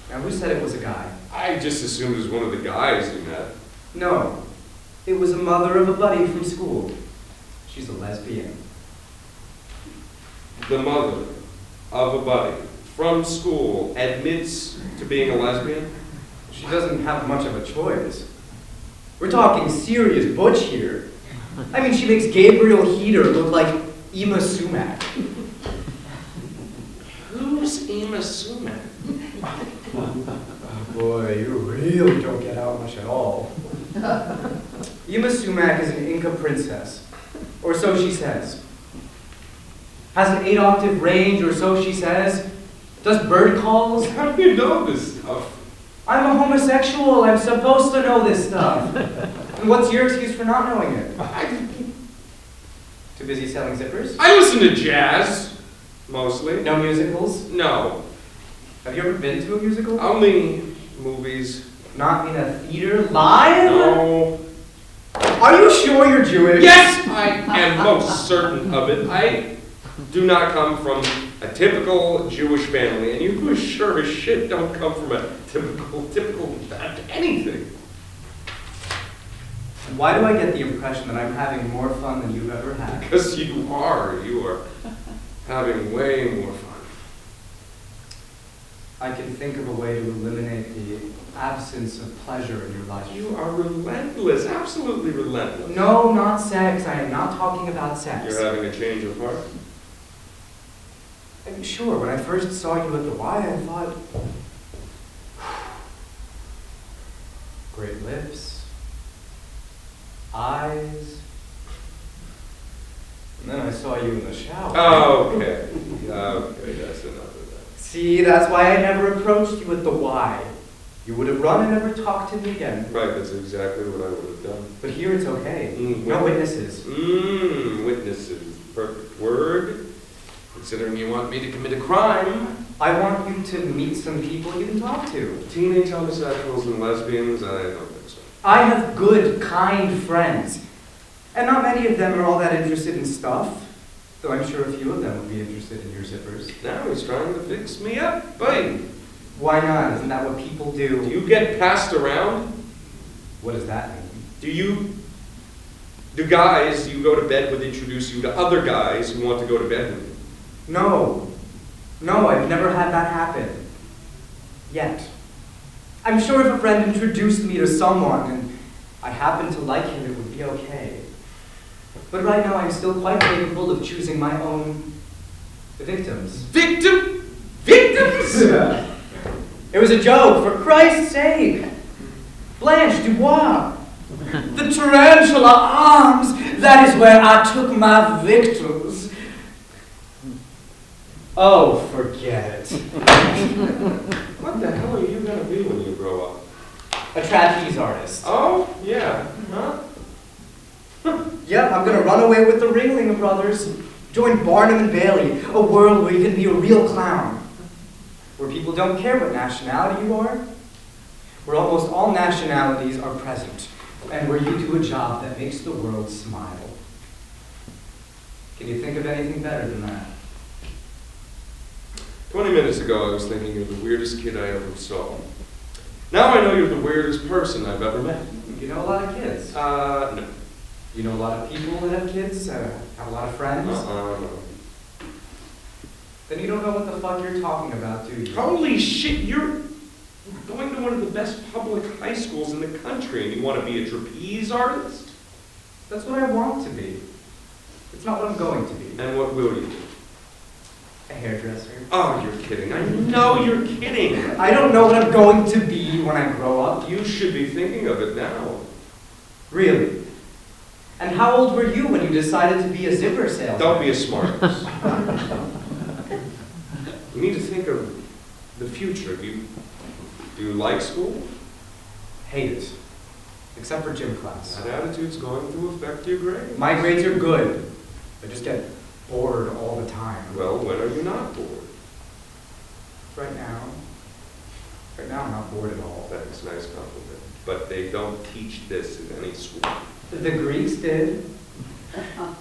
Now, who said it was a guy? I just assumed it was one of the guys you met. No, it was a mother of a buddy from school. She's a lesbian. The mother of a buddy from school admits to being a lesbian? She doesn't have much of a choice. We're talking serious butch here. I mean, she makes Gabriel Heater look like Ima Sumac. Who's Ima Sumac? Oh boy, you really don't get out much at all. Ima Sumac is an Inca princess, or so she says. Has an 8-octave range, or so she says. Does bird calls. How do you know this stuff? I'm a homosexual, I'm supposed to know this stuff. And what's your excuse for not knowing it? Too busy selling zippers? I listen to jazz, mostly. No musicals? No. Have you ever been to a musical? Only movies. Not in a theater? Live? No. Are you sure you're Jewish? Yes, I am most certain of it. I do not come from a typical Jewish family, and you sure as shit don't come from a typical anything. Why do I get the impression that I'm having more fun than you've ever had? Because you are having way more fun. I can think of a way to eliminate the absence of pleasure in your life. You are relentless, absolutely relentless. No, not sex. I am not talking about sex. You're having a change of heart? I'm sure, when I first saw you at the Y, I thought, great lips, eyes, and then I saw you in the shower. Oh, okay. Okay, that's enough of that. See, that's why I never approached you at the Y. You would have run and never talked to me again. Right, that's exactly what I would have done. But here it's okay. No witnesses. Witnesses. Perfect word. Considering you want me to commit a crime. I want you to meet some people you can talk to. Teenage homosexuals and lesbians, I don't think so. I have good, kind friends. And not many of them are all that interested in stuff. Though I'm sure a few of them would be interested in your zippers. Now he's trying to fix me up, buddy. Why not? Isn't that what people do? Do you get passed around? What does that mean? Do guys you go to bed with introduce you to other guys who want to go to bed with you? No. No, I've never had that happen. Yet. I'm sure if a friend introduced me to someone and I happened to like him, it would be okay. But right now, I'm still quite capable of choosing my own victims. Victims? It was a joke, for Christ's sake. Blanche Dubois. The tarantula arms. That is where I took my victims. Oh, forget it. What the hell are you going to be when you grow up? A trapeze artist. Oh, yeah. Huh? Yep, I'm gonna run away with the Ringling Brothers. Join Barnum and Bailey, a world where you can be a real clown. Where people don't care what nationality you are. Where almost all nationalities are present. And where you do a job that makes the world smile. Can you think of anything better than that? 20 minutes ago, I was thinking you're the weirdest kid I ever saw. Now I know you're the weirdest person I've ever met. You know a lot of kids. No. You know a lot of people that have kids, have a lot of friends. No. Then you don't know what the fuck you're talking about, do you? Holy shit, you're going to one of the best public high schools in the country and you want to be a trapeze artist? That's what I want to be. It's not what I'm going to be. And what will you do? A hairdresser. Oh, you're kidding. I know you're kidding. I don't know what I'm going to be when I grow up. You should be thinking of it now. Really? And how old were you when you decided to be a zipper salesman? Don't be a smartass. You need to think of the future. Do you like school? Hate it. Except for gym class. That attitude's going to affect your grades. My grades are good. I just get bored all the time. Well, when are you not bored? Right now I'm not bored at all. That's a nice compliment. But they don't teach this in any school. The Greeks did.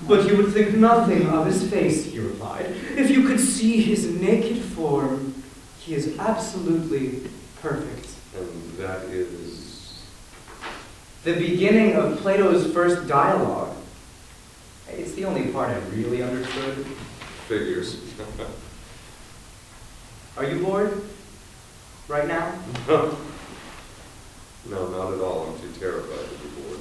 But you would think nothing of his face, he replied. If you could see his naked form, he is absolutely perfect. And that is... The beginning of Plato's first dialogue. It's the only part I really understood. Figures. Are you bored? Right now? No, not at all. I'm too terrified to be bored.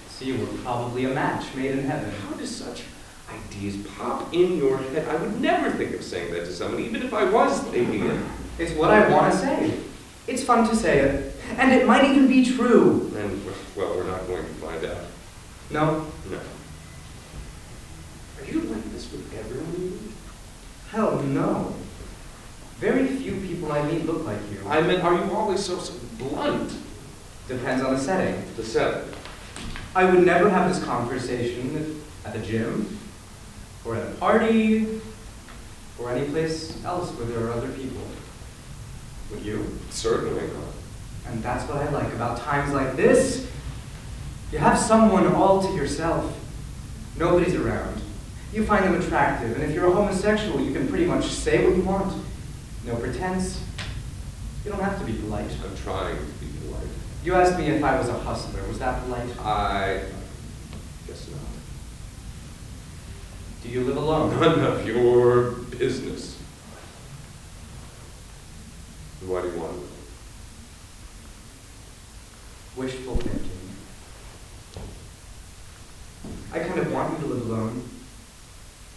So you were probably a match made in heaven. How does such ideas pop in your head? I would never think of saying that to someone, even if I was thinking it. It's what I want to say. It's fun to say it. And it might even be true. And, well, we're not going to find out. No? No. Are you like this with everyone you meet? Hell no. Very few people I meet look like you. I mean, are you always so blunt? Depends on the setting. The setting. I would never have this conversation at the gym, or at a party, or any place else where there are other people. Would you? Certainly not. And that's what I like about times like this. You have someone all to yourself. Nobody's around. You find them attractive, and if you're a homosexual, you can pretty much say what you want. No pretense. You don't have to be polite. I'm trying to be polite. You asked me if I was a hustler. Was that polite? I guess not. Do you live alone? None of your business. Why do you want to know? Wishful thinking. I kind of want you to live alone.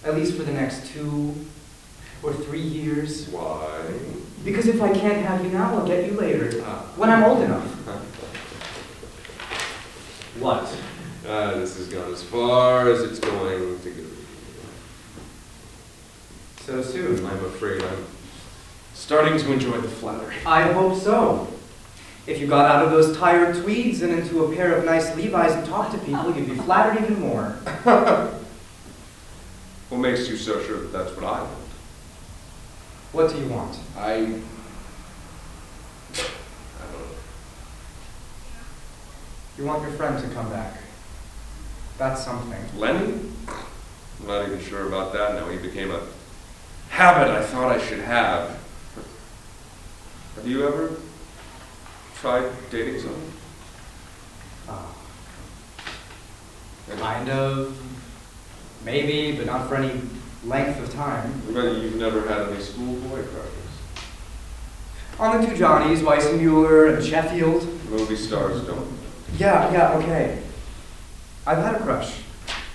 At least for the next 2 or 3 years. Why? Because if I can't have you now, I'll get you later. When I'm old enough. What? This has gone as far as it's going to go. So soon? I'm afraid I'm starting to enjoy the flattery. I hope so. If you got out of those tired tweeds and into a pair of nice Levi's and talked to people, you'd be flattered even more. What makes you so sure that that's what I want? What do you want? I don't know. You want your friend to come back. That's something. Lenny? I'm not even sure about that now. He became a habit I thought I should have. Have you ever tried dating someone? Kind of. Maybe, but not for any length of time. But you've never had any schoolboy crushes? On the two Johnnies, Weissmuller and Sheffield. Movie stars don't. Yeah, okay. I've had a crush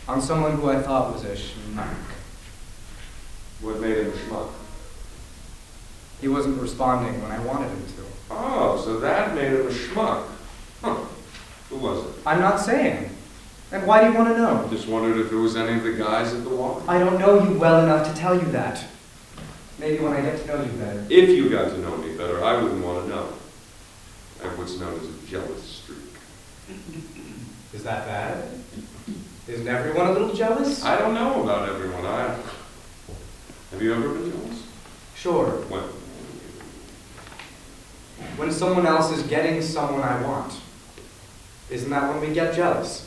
on someone who I thought was a schmuck. What made him a schmuck? He wasn't responding when I wanted him to. Oh, so that made him a schmuck. Huh. Who was it? I'm not saying. And why do you want to know? Just wondered if it was any of the guys at the walk. I don't know you well enough to tell you that. Maybe when I get to know you better. If you got to know me better, I wouldn't want to know. I have what's known as a jealous streak. Is that bad? Isn't everyone a little jealous? I don't know about everyone. Have you ever been jealous? Sure. When? When someone else is getting someone I want. Isn't that when we get jealous?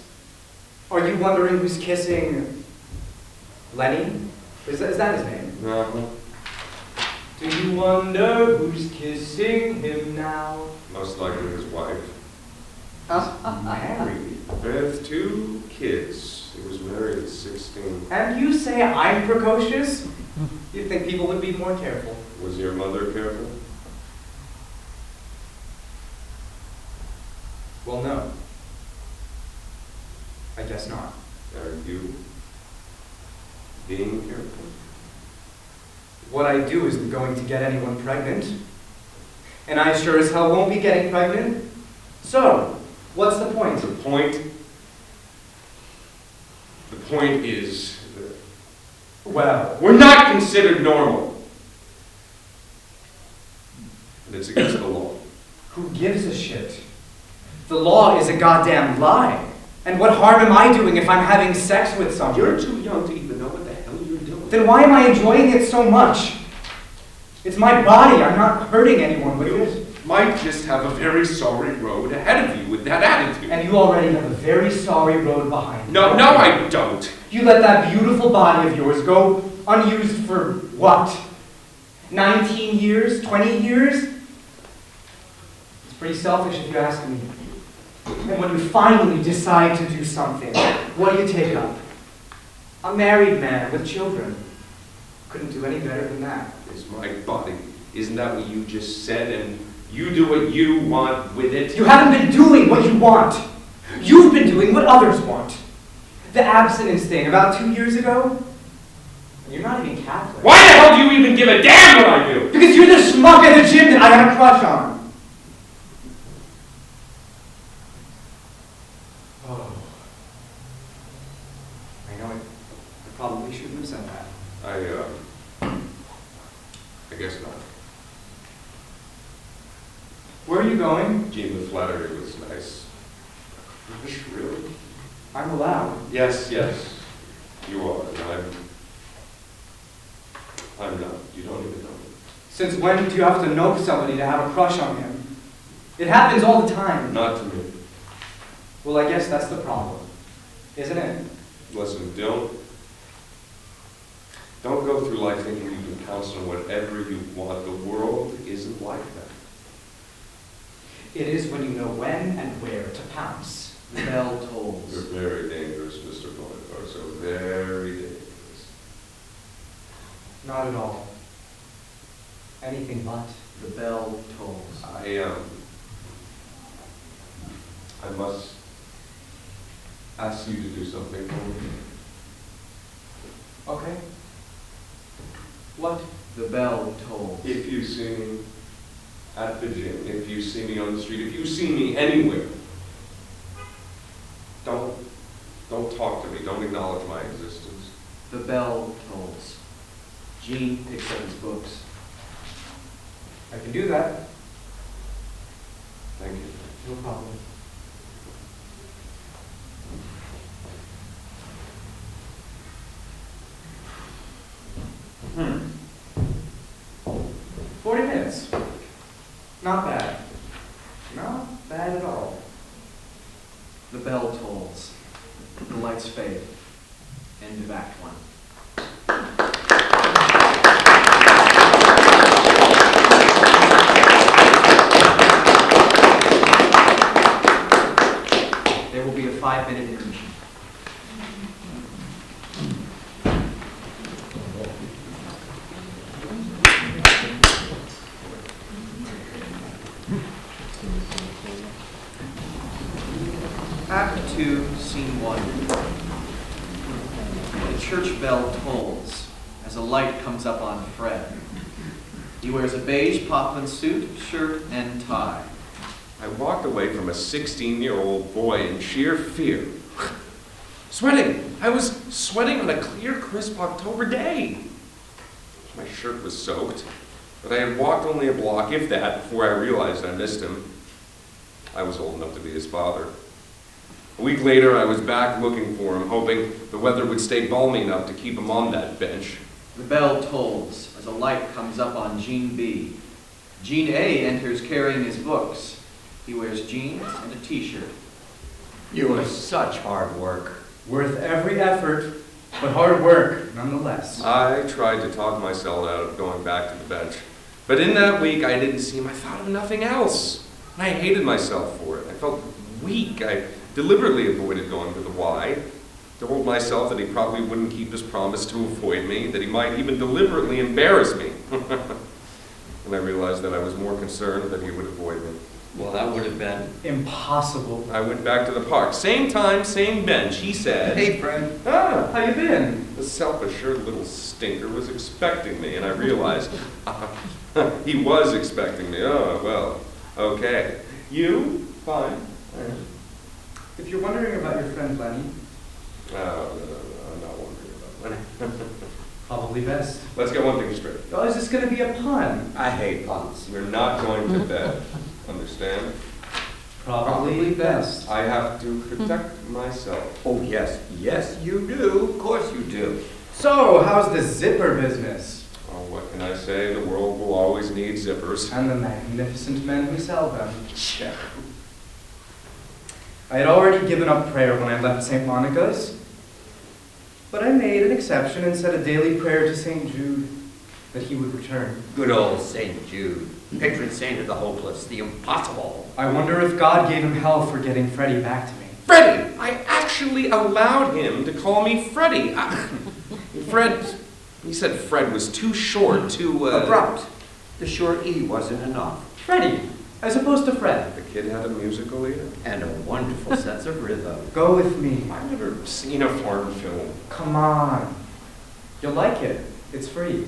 Are you wondering who's kissing Lenny? Is that his name? No. Do you wonder who's kissing him now? Most likely his wife. Married. With 2 kids. He was married at 16. And you say I'm precocious? You'd think people would be more careful. Was your mother careful? Well, no. I guess not. Are you being careful? What I do isn't going to get anyone pregnant. And I sure as hell won't be getting pregnant. So, what's the point? The point is that Well, we're not considered normal. And it's against the law. who gives a shit? The law is a goddamn lie. And what harm am I doing if I'm having sex with someone? You're too young to even know what the hell you're doing. Then why am I enjoying it so much? It's my body. I'm not hurting anyone with You it. might just have a very sorry road ahead of you with that attitude. And you already have a very sorry road behind you. No, I don't. You let that beautiful body of yours go unused for what? 19 years? 20 years? It's pretty selfish if you ask me. And when you finally decide to do something, what do you take up? A married man with children. Couldn't do any better than that. It's my body. Isn't that what you just said? And you do what you want with it? You haven't been doing what you want. You've been doing what others want. The abstinence thing about 2 years ago? You're not even Catholic. Why the hell do you even give a damn what I do? Because you're the schmuck at the gym that I had a crush on. Oh. I know I probably shouldn't have said that. I guess not. Where are you going? Gene, the flattery was nice. Really? I'm allowed. Yes, you are. And I'm not. You don't even know me. Since when do you have to know somebody to have a crush on him? It happens all the time. Not to me. Well, I guess that's the problem, isn't it? Listen, don't go through life thinking you can pounce on whatever you want. The world isn't like that. It is when you know when and where to pounce. The bell tolls. You're very dangerous, Mr. Bonaparte, so very dangerous. Not at all. Anything but. The bell tolls. I must ask you to do something for me. Okay. What? The bell tolls. If you see me at the gym, if you see me on the street, if you see me anywhere, don't talk to me. Don't acknowledge my existence. The bell tolls. Gene picks up his books. I can do that. Thank you. No problem. Not bad. Not bad at all. The bell tolls. The lights fade. End of Act 1. There will be a 5-minute intermission. Act 2, Scene 1. The church bell tolls as a light comes up on Fred. He wears a beige poplin suit, shirt, and tie. I walked away from a 16-year-old boy in sheer fear. Sweating! I was sweating on a clear, crisp October day. My shirt was soaked, but I had walked only a block, if that, before I realized I missed him. I was old enough to be his father. A week later, I was back looking for him, hoping the weather would stay balmy enough to keep him on that bench. The bell tolls as a light comes up on Gene B. Gene A enters carrying his books. He wears jeans and a t-shirt. You were such hard work. Worth every effort, but hard work nonetheless. I tried to talk myself out of going back to the bench, but in that week, I didn't seem, I thought of nothing else. I hated myself for it. I felt weak. I deliberately avoided going to the Y. Told myself that he probably wouldn't keep his promise to avoid me, that he might even deliberately embarrass me. And I realized that I was more concerned that he would avoid me. Well, that would have been... Impossible. I went back to the park. Same time, same bench. He said, Hey, Fred. "Ah, How you been? the self-assured little stinker was expecting me." And I realized he was expecting me. Oh, well, okay. You? Fine. If you're wondering about your friend Lenny, No, I'm not wondering about that. probably best. Let's get one thing straight. Oh, is this going to be a pun? I hate puns. We're not going to bed. Understand? Probably best. I have to protect myself. Oh, yes. Yes, you do. Of course you do. So, how's the zipper business? Oh, what can I say? The world will always need zippers. And the magnificent men who sell them. Check. I had already given up prayer when I left St. Monica's, but I made an exception and said a daily prayer to St. Jude that he would return. Good old St. Jude. Patron saint of the hopeless, the impossible. I wonder if God gave him hell for getting Freddie back to me. Freddie! I actually allowed him to call me Freddie. Fred, he said Fred was too short, too, Abrupt. The short E wasn't enough. Freddie, as opposed to Fred. The kid had a musical ear. And a wonderful sense of rhythm. Go with me. I've never seen a foreign film. Come on. You'll like it. It's free.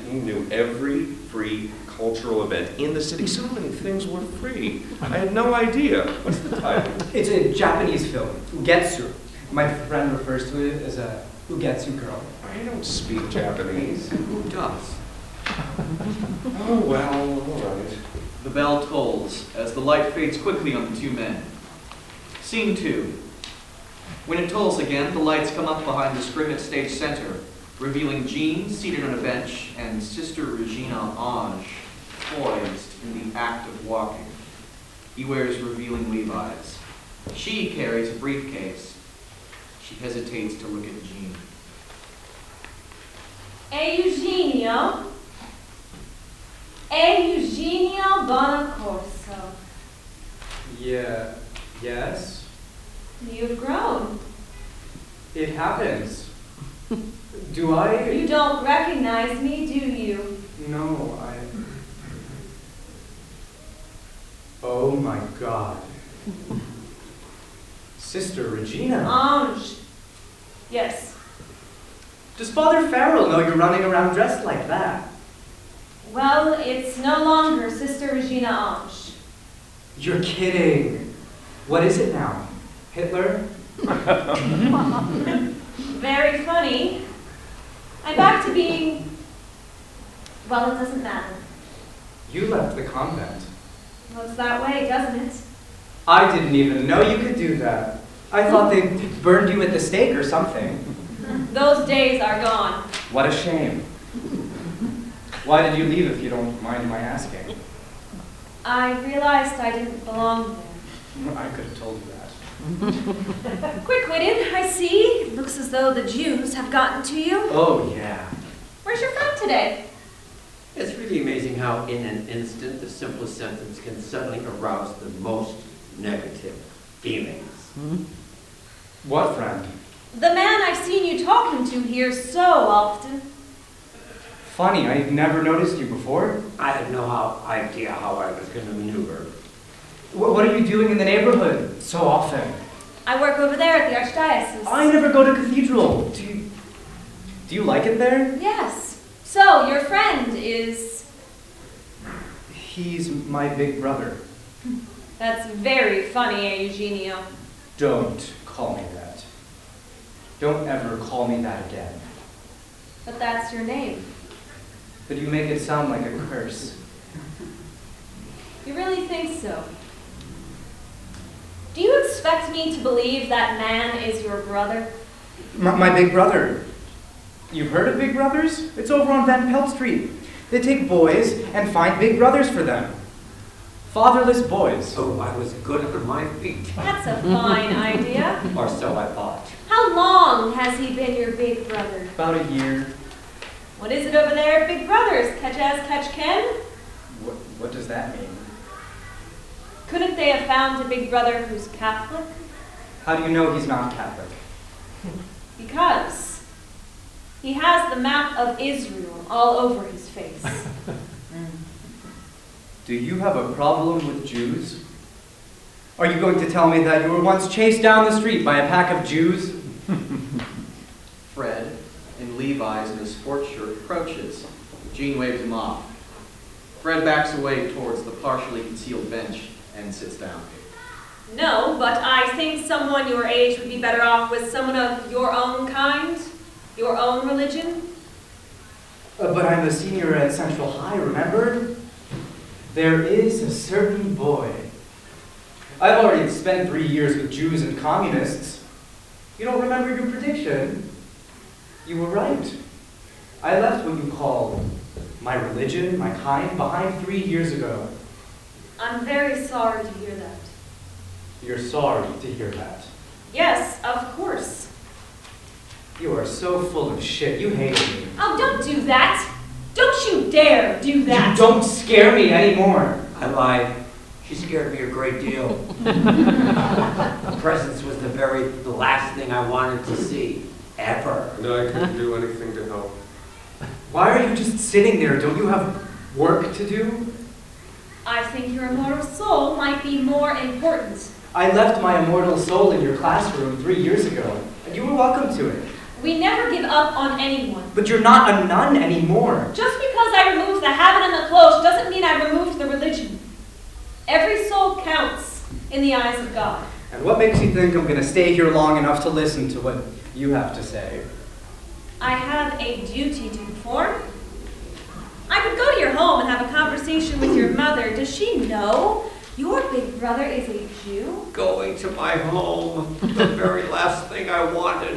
He knew every free cultural event in the city. So many things were free. I had no idea. What's the title? It's a Japanese film, Ugetsu. My friend refers to it as a Ugetsu girl. I don't speak Japanese. Who does? Oh, well, all right. The bell tolls as the light fades quickly on the two men. Scene 2. When it tolls again, the lights come up behind the scrim at stage center, revealing Jean seated on a bench and Sister Regina Ange poised in the act of walking. He wears revealing Levi's. She carries a briefcase. She hesitates to look at Jean. Eugenio Bonacorso. Yeah. Yes? You've grown. It happens. Do I? You don't recognize me, do you? No, Oh my God. Sister Regina. Ange. Yes. Does Father Farrell know you're running around dressed like that? Well, it's no longer Sister Regina Ange. You're kidding. What is it now? Hitler? Very funny. I'm back to being... Well, it doesn't matter. You left the convent. Well, it's that way, doesn't it? I didn't even know you could do that. I thought they burned you at the stake or something. Those days are gone. What a shame. Why did you leave if you don't mind my asking? I realized I didn't belong there. I could have told you that. Quick-witted, I see. Looks as though the Jews have gotten to you. Oh, yeah. Where's your friend today? It's really amazing how in an instant the simplest sentence can suddenly arouse the most negative feelings. What friend? The man I've seen you talking to here so often. Funny, I've never noticed you before. I had no idea how I was going to maneuver. What are you doing in the neighborhood so often? I work over there at the Archdiocese. I never go to cathedral. Do you like it there? Yes. So, your friend is... He's my big brother. That's very funny, Eugenio. Don't call me that. Don't ever call me that again. But that's your name. But you make it sound like a curse. You really think so? Do you expect me to believe that man is your brother? My big brother. You've heard of Big Brothers? It's over on Van Pelt Street. They take boys and find big brothers for them. Fatherless boys. Oh, I was good on my feet. That's a fine idea. Or so I thought. How long has he been your big brother? About a year. What is it over there at Big Brothers? Catch as catch can? What does that mean? Couldn't they have found a big brother who's Catholic? How do you know he's not Catholic? Because he has the map of Israel all over his face. Do you have a problem with Jews? Are you going to tell me that you were once chased down the street by a pack of Jews? Fred, in Levi's and a sports shirt, approaches. Jean waves him off. Fred backs away towards the partially concealed bench and sits down. No, but I think someone your age would be better off with someone of your own kind, your own religion. But I'm a senior at Central High, remember? There is a certain boy. I've already spent 3 years with Jews and communists. You don't remember your prediction? You were right. I left what you call my religion, my kind, behind 3 years ago. I'm very sorry to hear that. You're sorry to hear that. Yes, of course. You are so full of shit. You hate me. Oh, don't do that. Don't you dare do that. You don't scare me anymore. I lied. She scared me a great deal. Her presence was the last thing I wanted to see, ever. No, I couldn't do anything to help. Why are you just sitting there? Don't you have work to do? I think your immortal soul might be more important. I left my immortal soul in your classroom 3 years ago, and you were welcome to it. We never give up on anyone. But you're not a nun anymore. Just because I removed the habit and the clothes doesn't mean I removed the religion. Every soul counts in the eyes of God. And what makes you think I'm going to stay here long enough to listen to what you have to say? I have a duty to perform. I could go to your home and have a conversation with your mother. Does she know your big brother is a Jew? Going to my home, the very last thing I wanted.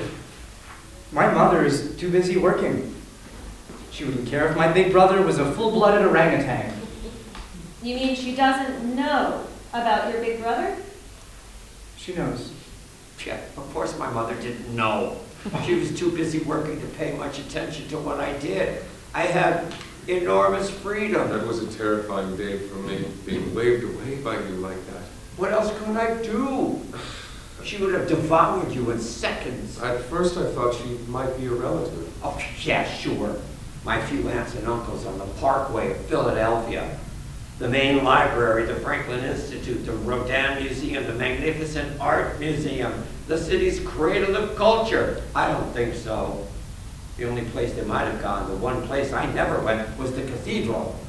My mother is too busy working. She wouldn't care if my big brother was a full-blooded orangutan. You mean she doesn't know about your big brother? She knows. Yeah, of course my mother didn't know. She was too busy working to pay much attention to what I did. I had enormous freedom. That was a terrifying day for me, being waved away by you like that. What else could I do? She would have devoured you in seconds. At first I thought she might be a relative. Oh, yeah, sure. My few aunts and uncles on the Parkway of Philadelphia. The main library, the Franklin Institute, the Rodin Museum, the Magnificent Art Museum, the city's cradle of culture. I don't think so. The only place they might have gone, the one place I never went, was the cathedral.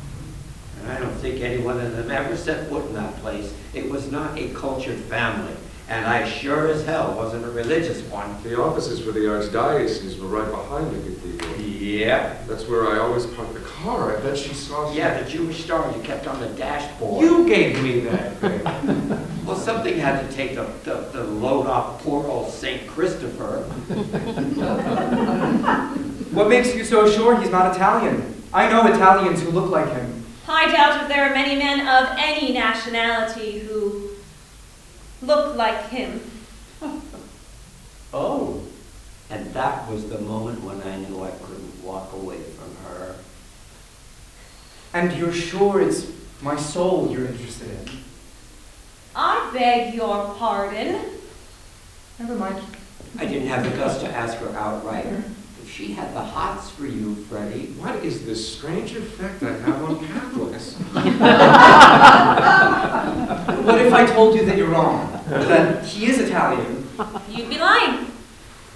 And I don't think anyone of them ever set foot in that place. It was not a cultured family. And I sure as hell wasn't a religious one. The offices for the Archdiocese were right behind the cathedral. Yeah. That's where I always parked the car. I bet she saw some... Yeah, the Jewish star you kept on the dashboard. You gave me that thing. Well, something had to take the load off poor old St. Christopher. What makes you so sure he's not Italian? I know Italians who look like him. I doubt if there are many men of any nationality who look like him. Oh. And that was the moment when I knew I couldn't walk away from her. And you're sure it's my soul you're interested in? I beg your pardon. Never mind. I didn't have the guts to ask her outright if she had the hots for you, Freddie. What is this strange effect I have on Catholics? What if I told you that you're wrong? That he is Italian? You'd be lying.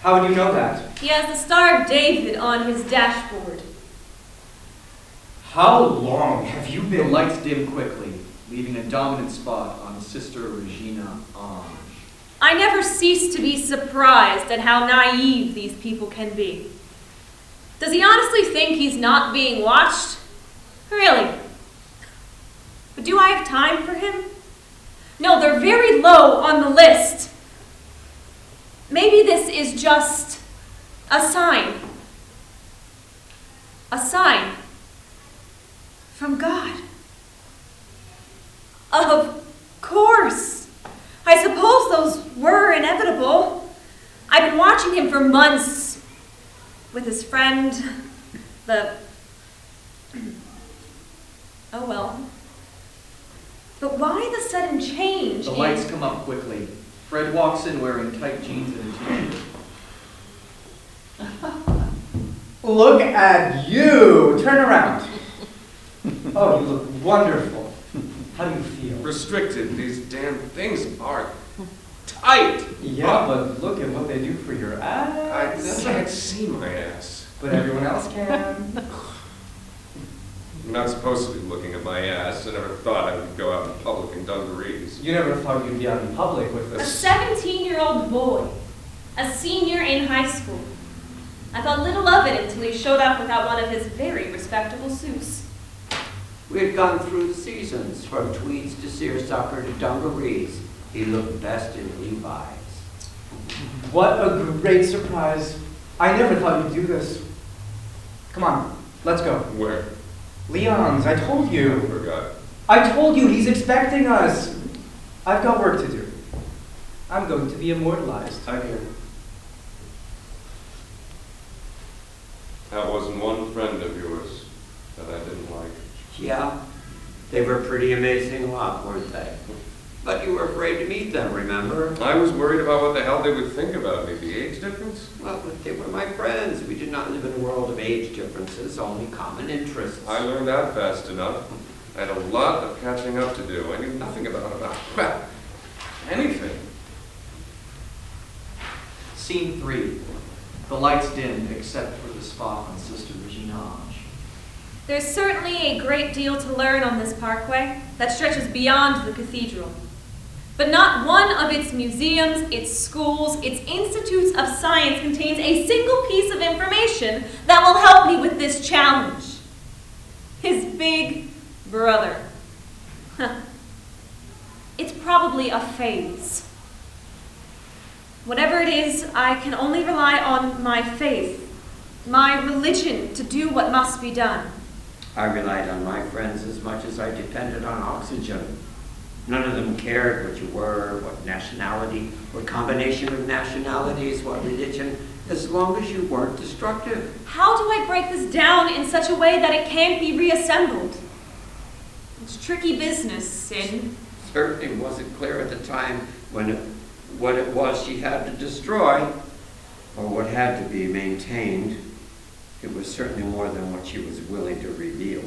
How would you know that? He has the Star of David on his dashboard. How long have you The been... lights dim quickly, leaving a dominant spot on Sister Regina Ange. I never cease to be surprised at how naive these people can be. Does he honestly think he's not being watched? Really? But do I have time for him? No, they're very low on the list. Maybe this is just a sign. A sign from God. Of course. I suppose those were inevitable. I've been watching him for months with his friend, the... Oh well. But why the sudden change The in... lights come up quickly. Fred walks in wearing tight jeans and a t-shirt. Look at you! Turn around. Oh, you look wonderful. How do you feel? Restricted. These damn things are tight. Yeah, but look at what they do for your I ass. can't see my ass. But everyone else can. I'm not supposed to be looking at my ass. I never thought I would go out in public in dungarees. You never thought you'd be out in public with A this. 17-year-old boy, a senior in high school. I thought little of it until he showed up without one of his very respectable suits. We had gone through the seasons, from tweeds to seersucker to dungarees. He looked best in Levi's. What a great surprise. I never thought you'd do this. Come on, let's go. Where? Leon's, I told I you. forgot. I told you, he's expecting us. I've got work to do. I'm going to be immortalized. I hear. That wasn't one friend of yours that I didn't like. Yeah, they were a pretty amazing lot, weren't they? But you were afraid to meet them, remember? I was worried about what the hell they would think about me. The age difference? Well, but they were my friends. We did not live in a world of age differences, only common interests. I learned that fast enough. I had a lot of catching up to do. I knew nothing about anything. Scene 3. The lights dim except for the spot on Sister Regina Ange. There's certainly a great deal to learn on this parkway that stretches beyond the cathedral. But not one of its museums, its schools, its institutes of science contains a single piece of information that will help me with this challenge. His big brother. It's probably a phase. Whatever it is, I can only rely on my faith, my religion to do what must be done. I relied on my friends as much as I depended on oxygen. None of them cared what you were, what nationality, what combination of nationalities, what religion, as long as you weren't destructive. How do I break this down in such a way that it can't be reassembled? It's tricky business, Sin. Certainly wasn't clear at the time what it was she had to destroy, or what had to be maintained. It was certainly more than what she was willing to reveal.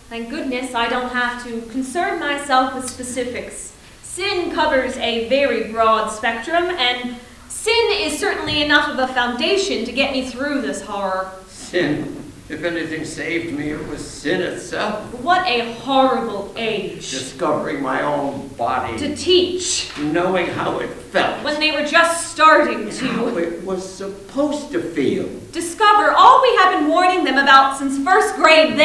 Thank goodness I don't have to concern myself with specifics. Sin covers a very broad spectrum, and sin is certainly enough of a foundation to get me through this horror. Sin. If anything saved me, it was sin itself. What a horrible age Discovering my own body. to teach Knowing how it felt. when they were just starting How to it was supposed to feel. discover all we have been warning them about since first grade.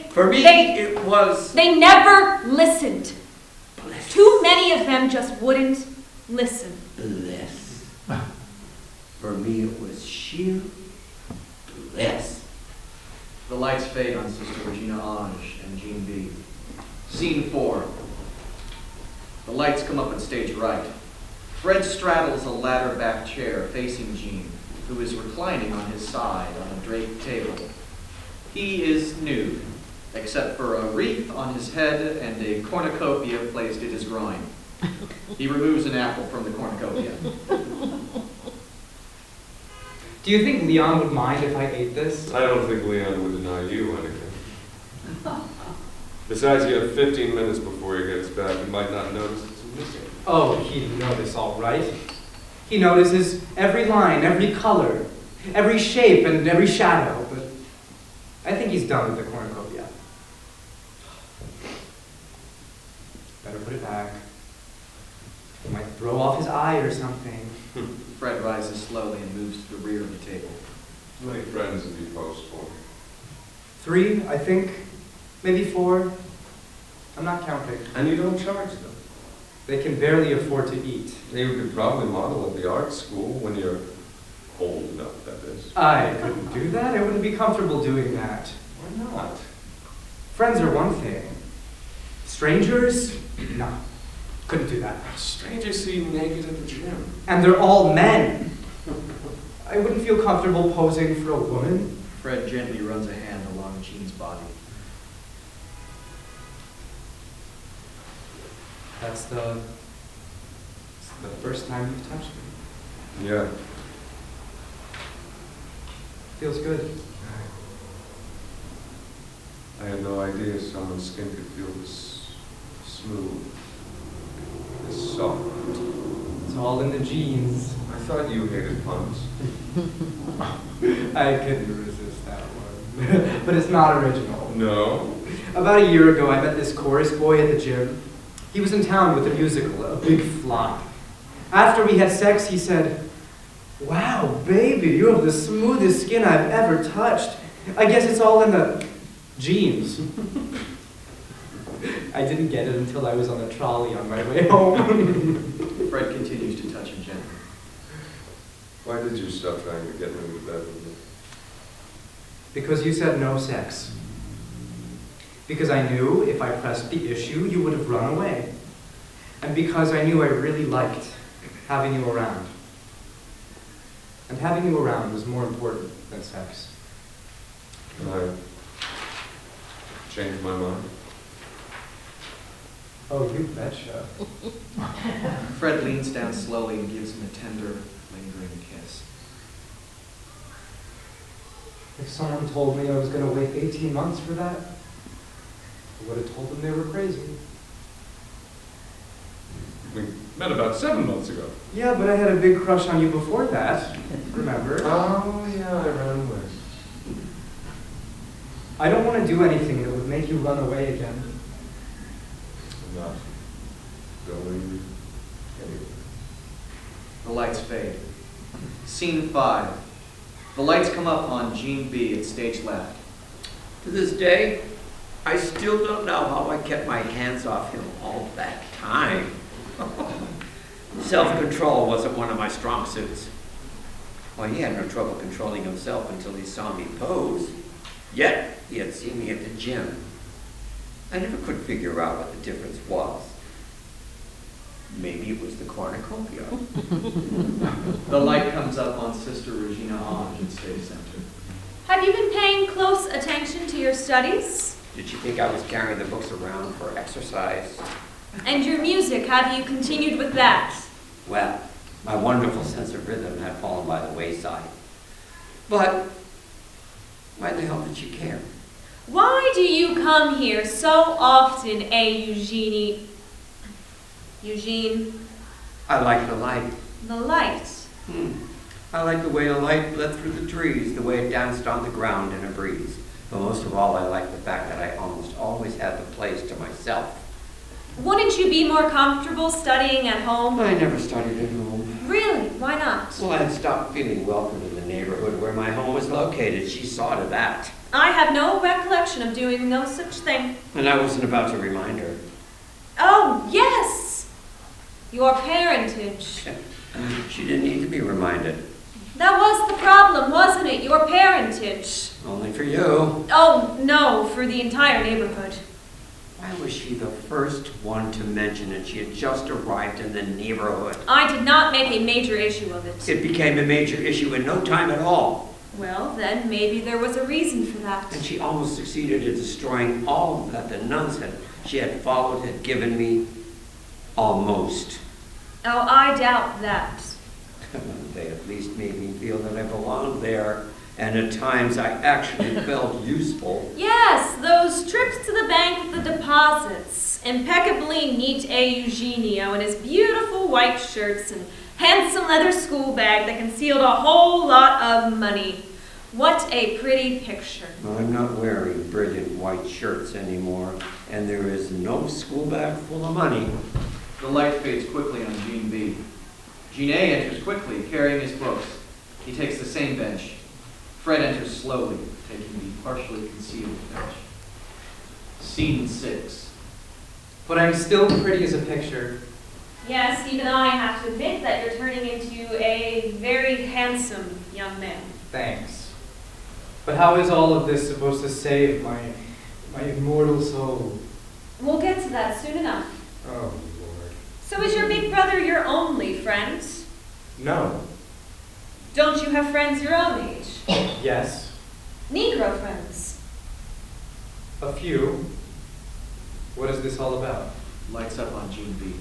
For me, it was They never listened. bliss. Too many of them just wouldn't listen. Bliss. For me, it was sheer bliss. The lights fade on Sister Regina Ange and Jean B. Scene 4. The lights come up at stage right. Fred straddles a ladder-back chair facing Jean, who is reclining on his side on a draped table. He is nude, except for a wreath on his head and a cornucopia placed at his groin. He removes an apple from the cornucopia. Do you think Leon would mind if I ate this? I don't think Leon would deny you anything. Besides, you have 15 minutes before he gets back. You might not notice it's missing. Oh, he'd notice all right. He notices every line, every color, every shape, and every shadow, but I think he's done with the cornucopia. Better put it back. He might throw off his eye or something. Fred rises slowly and moves to the rear of the table. How many friends have you posed for? 3, I think. Maybe 4. I'm not counting. And you don't charge them. They can barely afford to eat. You could probably model at the art school when you're old enough, that is. I couldn't do that. I wouldn't be comfortable doing that. Why not? Friends are one thing. Strangers? No. Couldn't do that. Strangers see you naked at the gym. And they're all men. I wouldn't feel comfortable posing for a woman. Fred gently runs a hand along Jean's body. That's the first time you've touched me. Yeah. Feels good. I had no idea someone's skin could feel this smooth, this soft. It's all in the genes. I thought you hated puns. I couldn't resist that one. But it's not original. No? About a year ago, I met this chorus boy at the gym. He was in town with a musical, a big flop. After we had sex, he said, "Wow, baby, you have the smoothest skin I've ever touched. I guess it's all in the genes." I didn't get it until I was on a trolley on my way home. Fred continues to touch him gently. Why did you stop trying to get me into bed with me? Because you said no sex. Because I knew if I pressed the issue, you would have run away. And because I knew I really liked having you around. And having you around was more important than sex. Can I change my mind? Oh, you betcha. Fred leans down slowly and gives him a tender, lingering kiss. If someone told me I was going to wait 18 months for that, I would have told them they were crazy. We met about 7 months ago. Yeah, but I had a big crush on you before that. Remember? Oh, yeah, I ran away. I don't want to do anything that would make you run away again. I'm not going anywhere. The lights fade. Scene 5. The lights come up on Jean B at stage left. To this day, I still don't know how I kept my hands off him all that time. Self-control wasn't one of my strong suits. Well, he had no trouble controlling himself until he saw me pose. Yet, he had seen me at the gym. I never could figure out what the difference was. Maybe it was the cornucopia. The light comes up on Sister Regina Ange at stage center. Have you been paying close attention to your studies? Did she think I was carrying the books around for exercise? And your music, have you continued with that? Well, my wonderful sense of rhythm had fallen by the wayside. But why the hell did she care? Why do you come here so often, Eugenie? Eugene? I like the light. The light. I like the way the light bled through the trees, the way it danced on the ground in a breeze. But most of all, I like the fact that I almost always had the place to myself. Wouldn't you be more comfortable studying at home? I never studied at home. Really? Why not? Well, I had stopped feeling welcome in the neighborhood where my home was located. She saw to that. I have no recollection of doing no such thing. And I wasn't about to remind her. Oh, yes! Your parentage. She didn't need to be reminded. That was the problem, wasn't it? Your parentage. Only for you. Oh, no, for the entire neighborhood. Why was she the first one to mention it? She had just arrived in the neighborhood. I did not make a major issue of it. It became a major issue in no time at all. Well, then maybe there was a reason for that. And she almost succeeded in destroying all that the nuns she had followed had given me. Almost. Oh, I doubt that. They at least made me feel that I belonged there. And at times I actually felt useful. Yes, those trips to the bank with the deposits. Impeccably neat Eugenio in his beautiful white shirts and handsome leather school bag that concealed a whole lot of money. What a pretty picture. I'm not wearing brilliant white shirts anymore, and there is no school bag full of money. The light fades quickly on Gene B. Gene A enters quickly, carrying his books. He takes the same bench. Fred enters slowly, taking the partially concealed bench. Scene 6. But I'm still pretty as a picture. Yes, even I have to admit that you're turning into a very handsome young man. Thanks. But how is all of this supposed to save my immortal soul? We'll get to that soon enough. Oh, Lord. So is your big brother your only friend? No. Don't you have friends your own age? Yes. Negro friends? A few. What is this all about? Lights up on Gene B.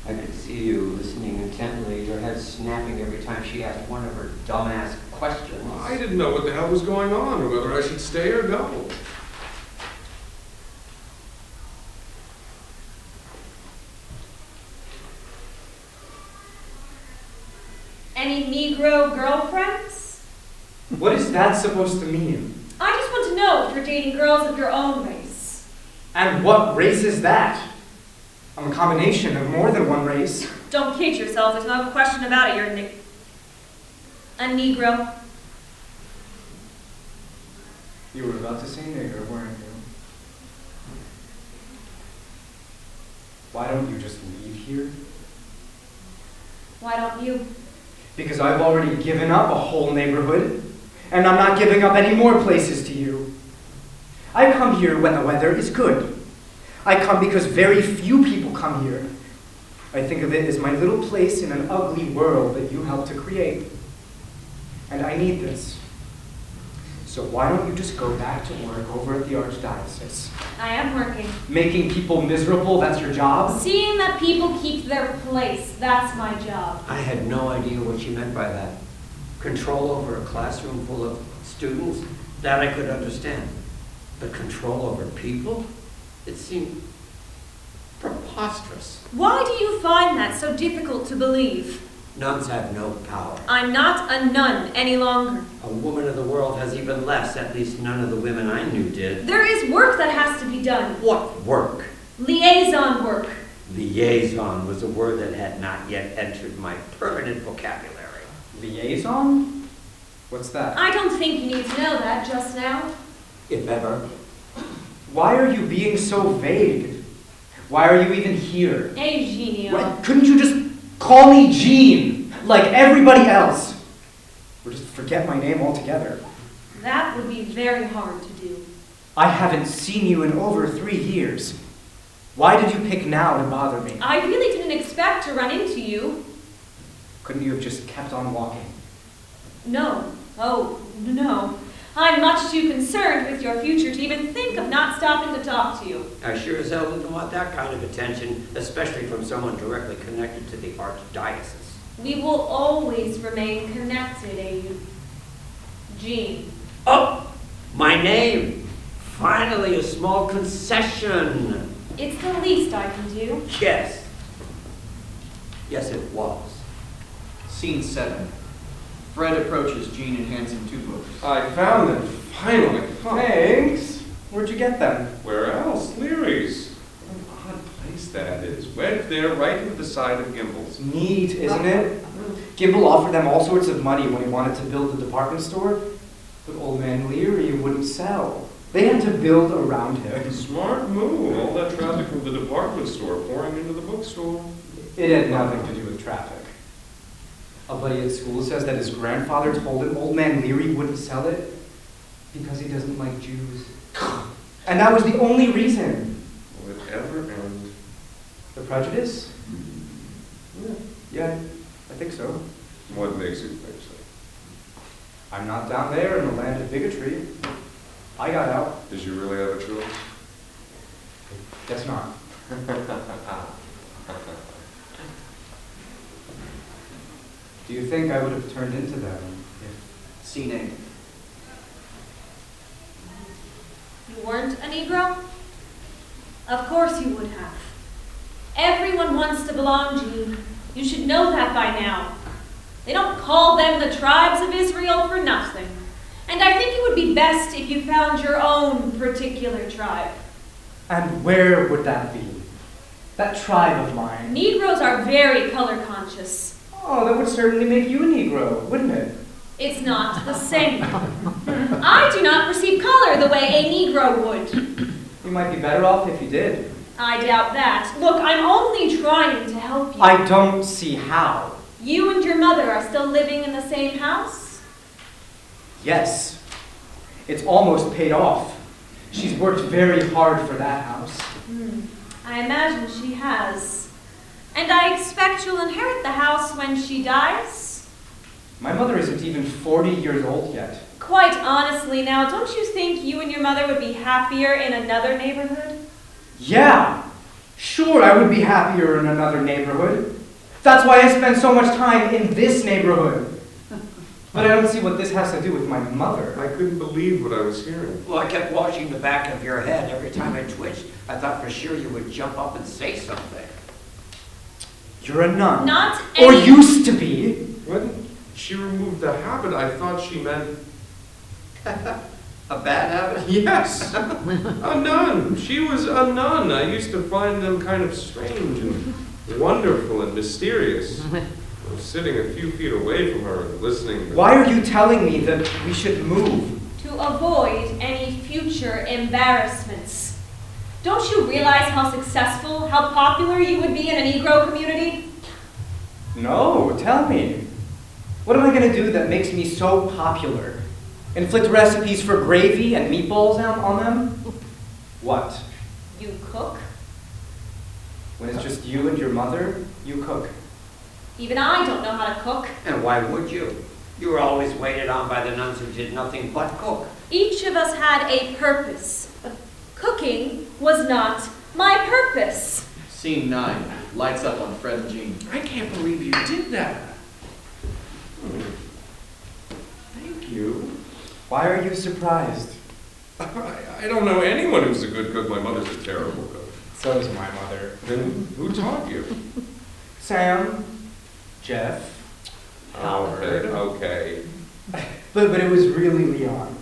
I could see you listening intently, your head snapping every time she asked one of her dumbass questions. I didn't know what the hell was going on, or whether I should stay or go. Any Negro girlfriends? What is that supposed to mean? I just want to know if you're dating girls of your own race. And what race is that? I'm a combination of more than one race. Don't kid yourself, there's no question about it, you're a Negro. You were about to say nigger, weren't you? Why don't you just leave here? Why don't you? Because I've already given up a whole neighborhood, and I'm not giving up any more places to you. I come here when the weather is good. I come because very few people come here. I think of it as my little place in an ugly world that you helped to create. And I need this. So why don't you just go back to work over at the Archdiocese? I am working. Making people miserable, that's your job? Seeing that people keep their place, that's my job. I had no idea what she meant by that. Control over a classroom full of students, that I could understand. But control over people? It seemed preposterous. Why do you find that so difficult to believe? Nuns have no power. I'm not a nun any longer. A woman of the world has even less. At least none of the women I knew did. There is work that has to be done. What work? Liaison work. Liaison was a word that had not yet entered my permanent vocabulary. Liaison? What's that? I don't think you need to know that just now. If ever. Why are you being so vague? Why are you even here? Eugenio. What? Couldn't you just call me Gene, like everybody else? Or just forget my name altogether? That would be very hard to do. I haven't seen you in over 3 years. Why did you pick now to bother me? I really didn't expect to run into you. Couldn't you have just kept on walking? No. Oh, no. I'm much too concerned with your future to even think of not stopping to talk to you. I sure as hell didn't want that kind of attention, especially from someone directly connected to the Archdiocese. We will always remain connected, Eugene. Oh, my name! Finally, a small concession. It's the least I can do. Yes. Yes, it was. Scene 7. Fred approaches Gene and hands him 2 books. I found them, finally. Huh. Thanks. Where'd you get them? Where else? Leary's. What an odd place that is. Wedged there right into the side of Gimbel's. Neat, isn't it? Gimble offered them all sorts of money when he wanted to build the department store, but old man Leary wouldn't sell. They had to build around him. Smart move. All that traffic from the department store pouring into the bookstore. It had nothing to do with traffic. A buddy at school says that his grandfather told him Old Man Leary wouldn't sell it because he doesn't like Jews. And that was the only reason. Will it ever end? The prejudice? Yeah, I think so. What makes you think so? I'm not down there in the land of bigotry. I got out. Did you really have a choice? Guess not. Do you think I would have turned into them if... Scene 8. You weren't a Negro? Of course you would have. Everyone wants to belong, Jean. You should know that by now. They don't call them the tribes of Israel for nothing. And I think it would be best if you found your own particular tribe. And where would that be? That tribe of mine. Negroes are very color conscious. Oh, that would certainly make you a Negro, wouldn't it? It's not the same. I do not perceive color the way a Negro would. You might be better off if you did. I doubt that. Look, I'm only trying to help you. I don't see how. You and your mother are still living in the same house? Yes. It's almost paid off. She's worked very hard for that house. I imagine she has. And I expect you'll inherit the house when she dies? My mother isn't even 40 years old yet. Quite honestly now, don't you think you and your mother would be happier in another neighborhood? Yeah, sure, I would be happier in another neighborhood. That's why I spend so much time in this neighborhood. But I don't see what this has to do with my mother. I couldn't believe what I was hearing. Well, I kept watching the back of your head. Every time I twitched, I thought for sure you would jump up and say something. You're a nun. Not Or any- used to be. When she removed the habit, I thought she meant... A bad habit? Yes! A nun! She was a nun. I used to find them kind of strange and wonderful and mysterious. I was sitting a few feet away from her and listening. Why are you telling me that we should move? To avoid any future embarrassments. Don't you realize how successful, how popular you would be in a Negro community? No, tell me. What am I going to do that makes me so popular? Inflict recipes for gravy and meatballs on them? What? You cook? When it's just you and your mother, you cook. Even I don't know how to cook. And why would you? You were always waited on by the nuns who did nothing but cook. Each of us had a purpose. Cooking was not my purpose. Scene 9. Lights up on Fred and Jean. I can't believe you did that. Thank you. Why are you surprised? I don't know anyone who's a good cook. My mother's a terrible cook. So is my mother. Then who taught you? Sam, Jeff, Okay, okay. but it was really Leon.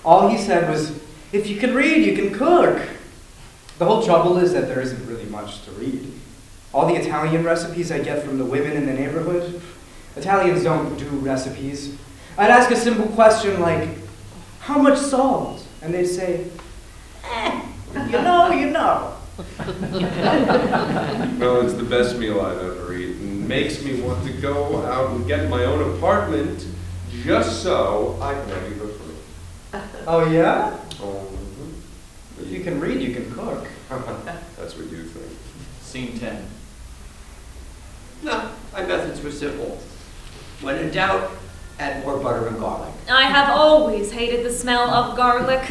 All he said was, if you can read, you can cook. The whole trouble is that there isn't really much to read. All the Italian recipes I get from the women in the neighborhood, Italians don't do recipes. I'd ask a simple question like, how much salt? And they'd say, you know. Well, it's the best meal I've ever eaten. Makes me want to go out and get my own apartment just so I can have you for free. Oh yeah? Oh, If you can read, you can cook. that's what you think. Scene 10. No, my methods were simple. When in doubt, add more butter and garlic. I have always hated the smell of garlic.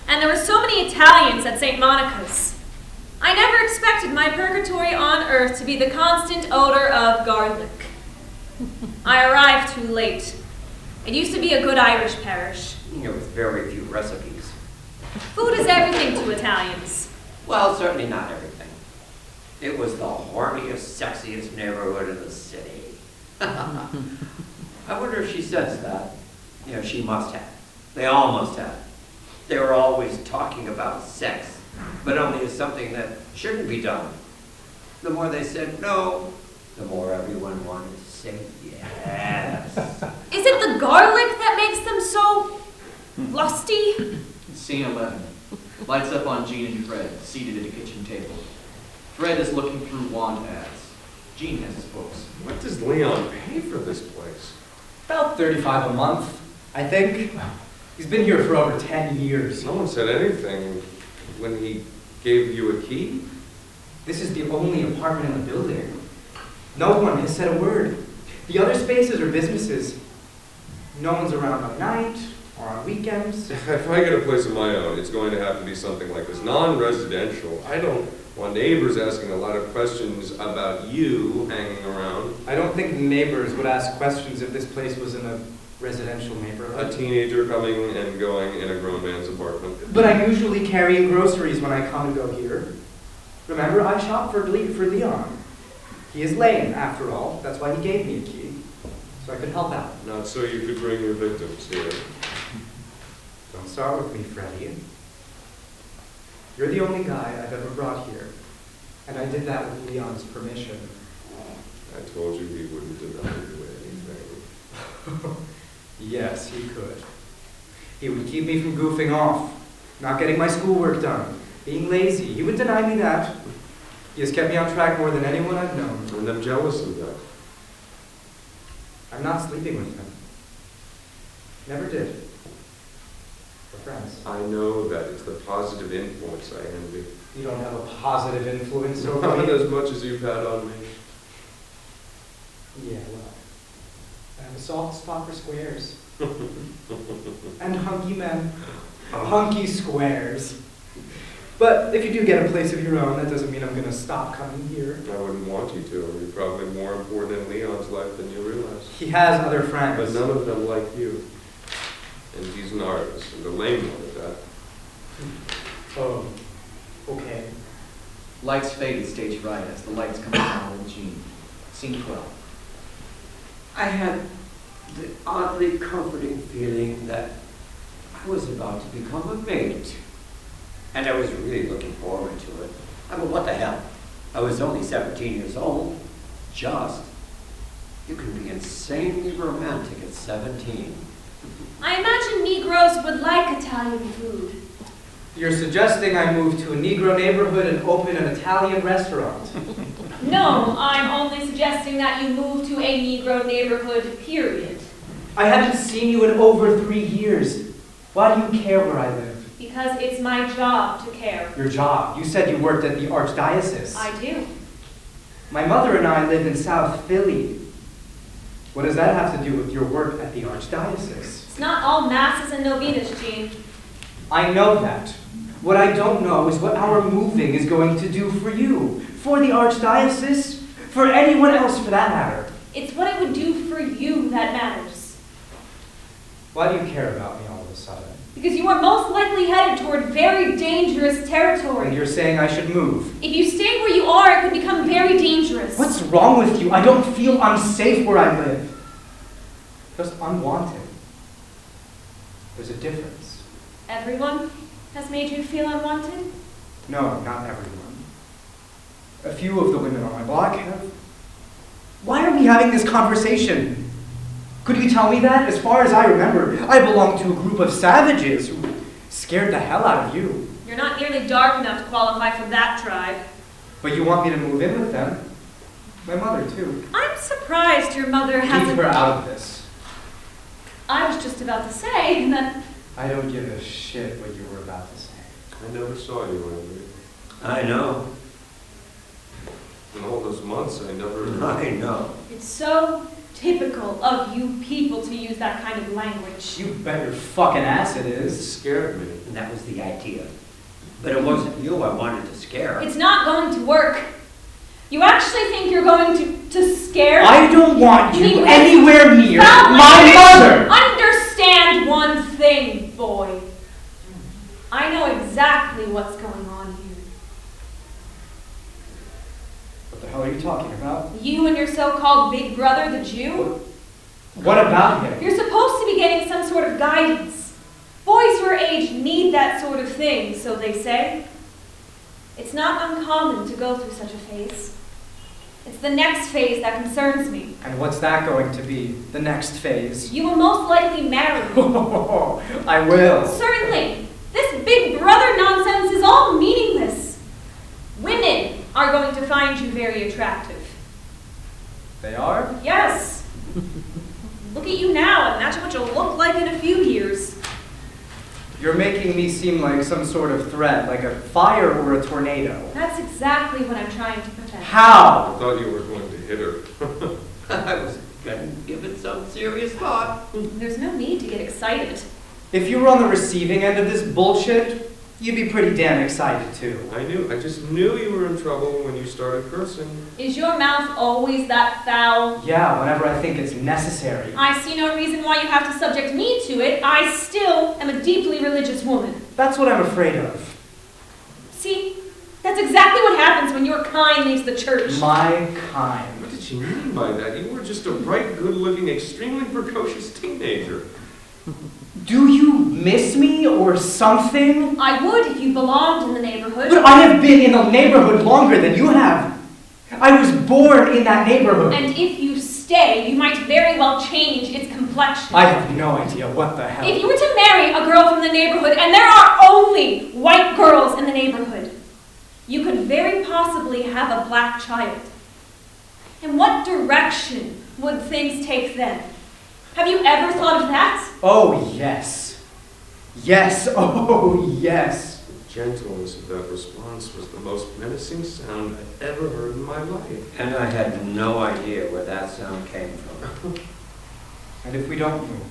And there were so many Italians at St. Monica's. I never expected my purgatory on earth to be the constant odor of garlic. I arrived too late. It used to be a good Irish parish. With very few recipes. Food is everything to Italians. Well, certainly not everything. It was the horniest, sexiest neighborhood in the city. I wonder if she says that. She must have. They all must have. They were always talking about sex, but only as something that shouldn't be done. The more they said no, the more everyone wanted to say yes. Is it the garlic that makes them so lusty? Scene 11. Lights up on Jean and Fred, seated at a kitchen table. Fred is looking through wand ads. Gene has his books. What does Leon pay for this place? About $35 a month, I think. He's been here for over 10 years. No one said anything when he gave you a key. This is the only apartment in the building. No one has said a word. The other spaces are businesses. No one's around at night or on weekends. If I get a place of my own, it's going to have to be something like this, non-residential. I don't want neighbors asking a lot of questions about you hanging around. I don't think neighbors would ask questions if this place was in a residential A neighborhood. teenager coming and going in a grown man's apartment. But I'm usually carrying groceries when I come and go here. Remember, I shop for Leon. He is lame, after all. That's why he gave me a key, so I could help out. Not so you could bring your victims here. Don't start with me, Freddie. You're the only guy I've ever brought here, and I did that with Leon's permission. I told you he wouldn't deny you anything. Yes, he could. He would keep me from goofing off, not getting my schoolwork done, being lazy. He would deny me that. He has kept me on track more than anyone I've known. And I'm jealous of that. I'm not sleeping with him. Never did. We're friends. I know that it's the positive influence I envy. You don't have a positive influence over Not me. as much as you've had on me. Yeah, well, I have a soft spot for squares. And hunky men. Hunky squares. But if you do get a place of your own, that doesn't mean I'm going to stop coming here. I wouldn't want you to. You're probably more important in Leon's life than you realize. He has other But friends. none of them like you. And he's an artist, and a lame one at that. Oh, okay. Lights fade at stage right as the lights come down on Gene. Scene 12. I had the oddly comforting feeling that I was about to become a mate. And I was really looking forward to it. I mean, what the hell? I was only 17 years old. Just. You can be insanely romantic at 17. I imagine Negroes would like Italian food. You're suggesting I move to a Negro neighborhood and open an Italian restaurant. No, I'm only suggesting that you move to a Negro neighborhood, period. I haven't seen you in over 3 years. Why do you care where I live? Because it's my job to care. Your job. You said you worked at the Archdiocese. I do. My mother and I live in South Philly. What does that have to do with your work at the Archdiocese? It's not all masses and novenas, Gene. I know that. What I don't know is what our moving is going to do for you, for the Archdiocese, for anyone else for that matter. It's what it would do for you that matters. Why do you care about me all of a sudden? Because you are most likely headed toward very dangerous territory. And you're saying I should move. If you stay where you are, it could become very dangerous. What's wrong with you? I don't feel unsafe where I live. Just unwanted. There's a difference. Everyone has made you feel unwanted? No, not everyone. A few of the women on my block have. Why are we having this conversation? Could you tell me that? As far as I remember, I belong to a group of savages who scared the hell out of you. You're not nearly dark enough to qualify for that tribe. But you want me to move in with them? My mother, too. I'm surprised your mother hasn't... Keep her out of this. I was just about to say that... I don't give a shit what you were about to say. I never saw you, Henry. I know. In all those months, I never... I know. It's so typical of you people to use that kind of language. You bet your fucking ass it It is. scared me. And that was the idea. But it wasn't you I wanted to scare. It's not going to work. You actually think you're going to scare... I don't want Me you with- anywhere near Now, my mother! Understand one thing, boy. I know exactly what's going on here. What the hell are you talking about? You and your so-called big brother, the Jew? What about him? You're supposed to be getting some sort of guidance. Boys your age need that sort of thing, so they say. It's not uncommon to go through such a phase. It's the next phase that concerns me. And what's that going to be? The next phase? You will most likely marry me. I will. Certainly. This big brother nonsense is all meaningless. Women are going to find you very attractive. at you now, imagine what you'll look like in a few years. You're making me seem like some sort of threat, like a fire or a tornado. That's exactly what I'm trying to prevent. I How? thought you were going to hit her. I was going to give it some serious thought. There's no need to get excited. If you were on the receiving end of this bullshit, you'd be pretty damn excited too. I just knew you were in trouble when you started cursing. Is your mouth always that foul? Yeah, whenever I think it's necessary. I see no reason why you have to subject me to it. I still am a deeply religious woman. That's what I'm afraid of. See, that's exactly what happens when your kind leaves the church. My kind. What did she mean by that? You were just a bright, good-looking, extremely precocious teenager. Do you miss me or something? I would if you belonged in the neighborhood. But I have been in the neighborhood longer than you have. I was born in that neighborhood. And if you stay, you might very well change its complexion. I have no idea what the hell. If you were to marry a girl from the neighborhood, and there are only white girls in the neighborhood, you could very possibly have a black child. In what direction would things take then? Have you ever thought of that? Oh, yes. Yes, oh, yes. The gentleness of that response was the most menacing sound I'd ever heard in my life. And I had no idea where that sound came from. And if we don't move?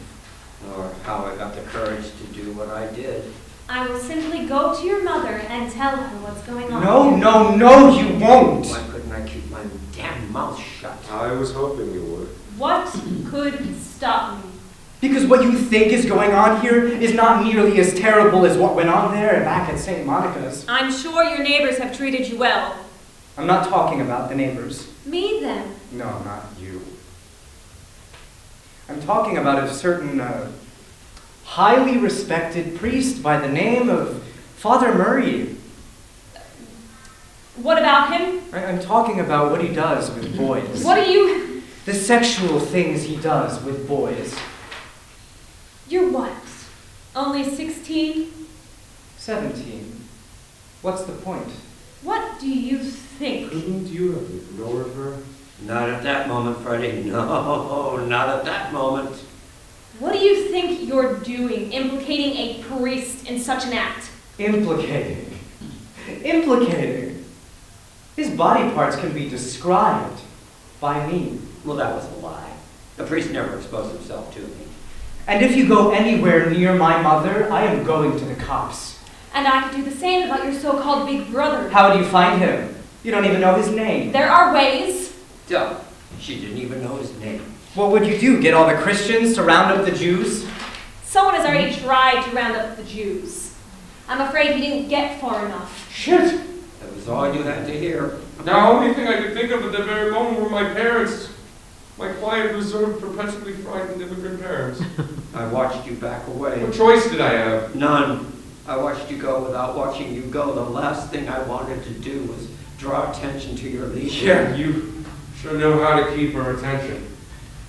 Or how I got the courage to do what I did. I will simply go to your mother and tell her what's going on. No, you won't. Why couldn't I keep my damn mouth shut? I was hoping you would. What could stop me? Because what you think is going on here is not nearly as terrible as what went on there back at St. Monica's. I'm sure your neighbors have treated you well. I'm not talking about the neighbors. Me then? No, not you. I'm talking about a certain, highly respected priest by the name of Father Murray. What about him? I'm talking about what he does with boys. What are you... The sexual things he does with boys. You're what? Only 16? 17. What's the point? What do you think? Couldn't you have ignored her? Not at that moment, Freddie. No, not at that moment. What do you think you're doing, implicating a priest in such an act? Implicating. Implicating. His body parts can be described by me. Well, that was a lie. The priest never exposed himself to me. And if you go anywhere near my mother, I am going to the cops. And I could do the same about your so-called big brother. How would you find him? You don't even know his name. There are ways. Duh. She didn't even know his name. What would you do? Get all the Christians to round up the Jews? Someone has already tried to round up the Jews. I'm afraid he didn't get far enough. Shit! That was all you had to hear. The only thing I could think of at that very moment were my parents. My quiet, reserved, perpetually frightened immigrant parents. I watched you back away. What choice did I have? None. I watched you go without watching you go. The last thing I wanted to do was draw attention to your leisure. Yeah, you sure know how to keep her attention.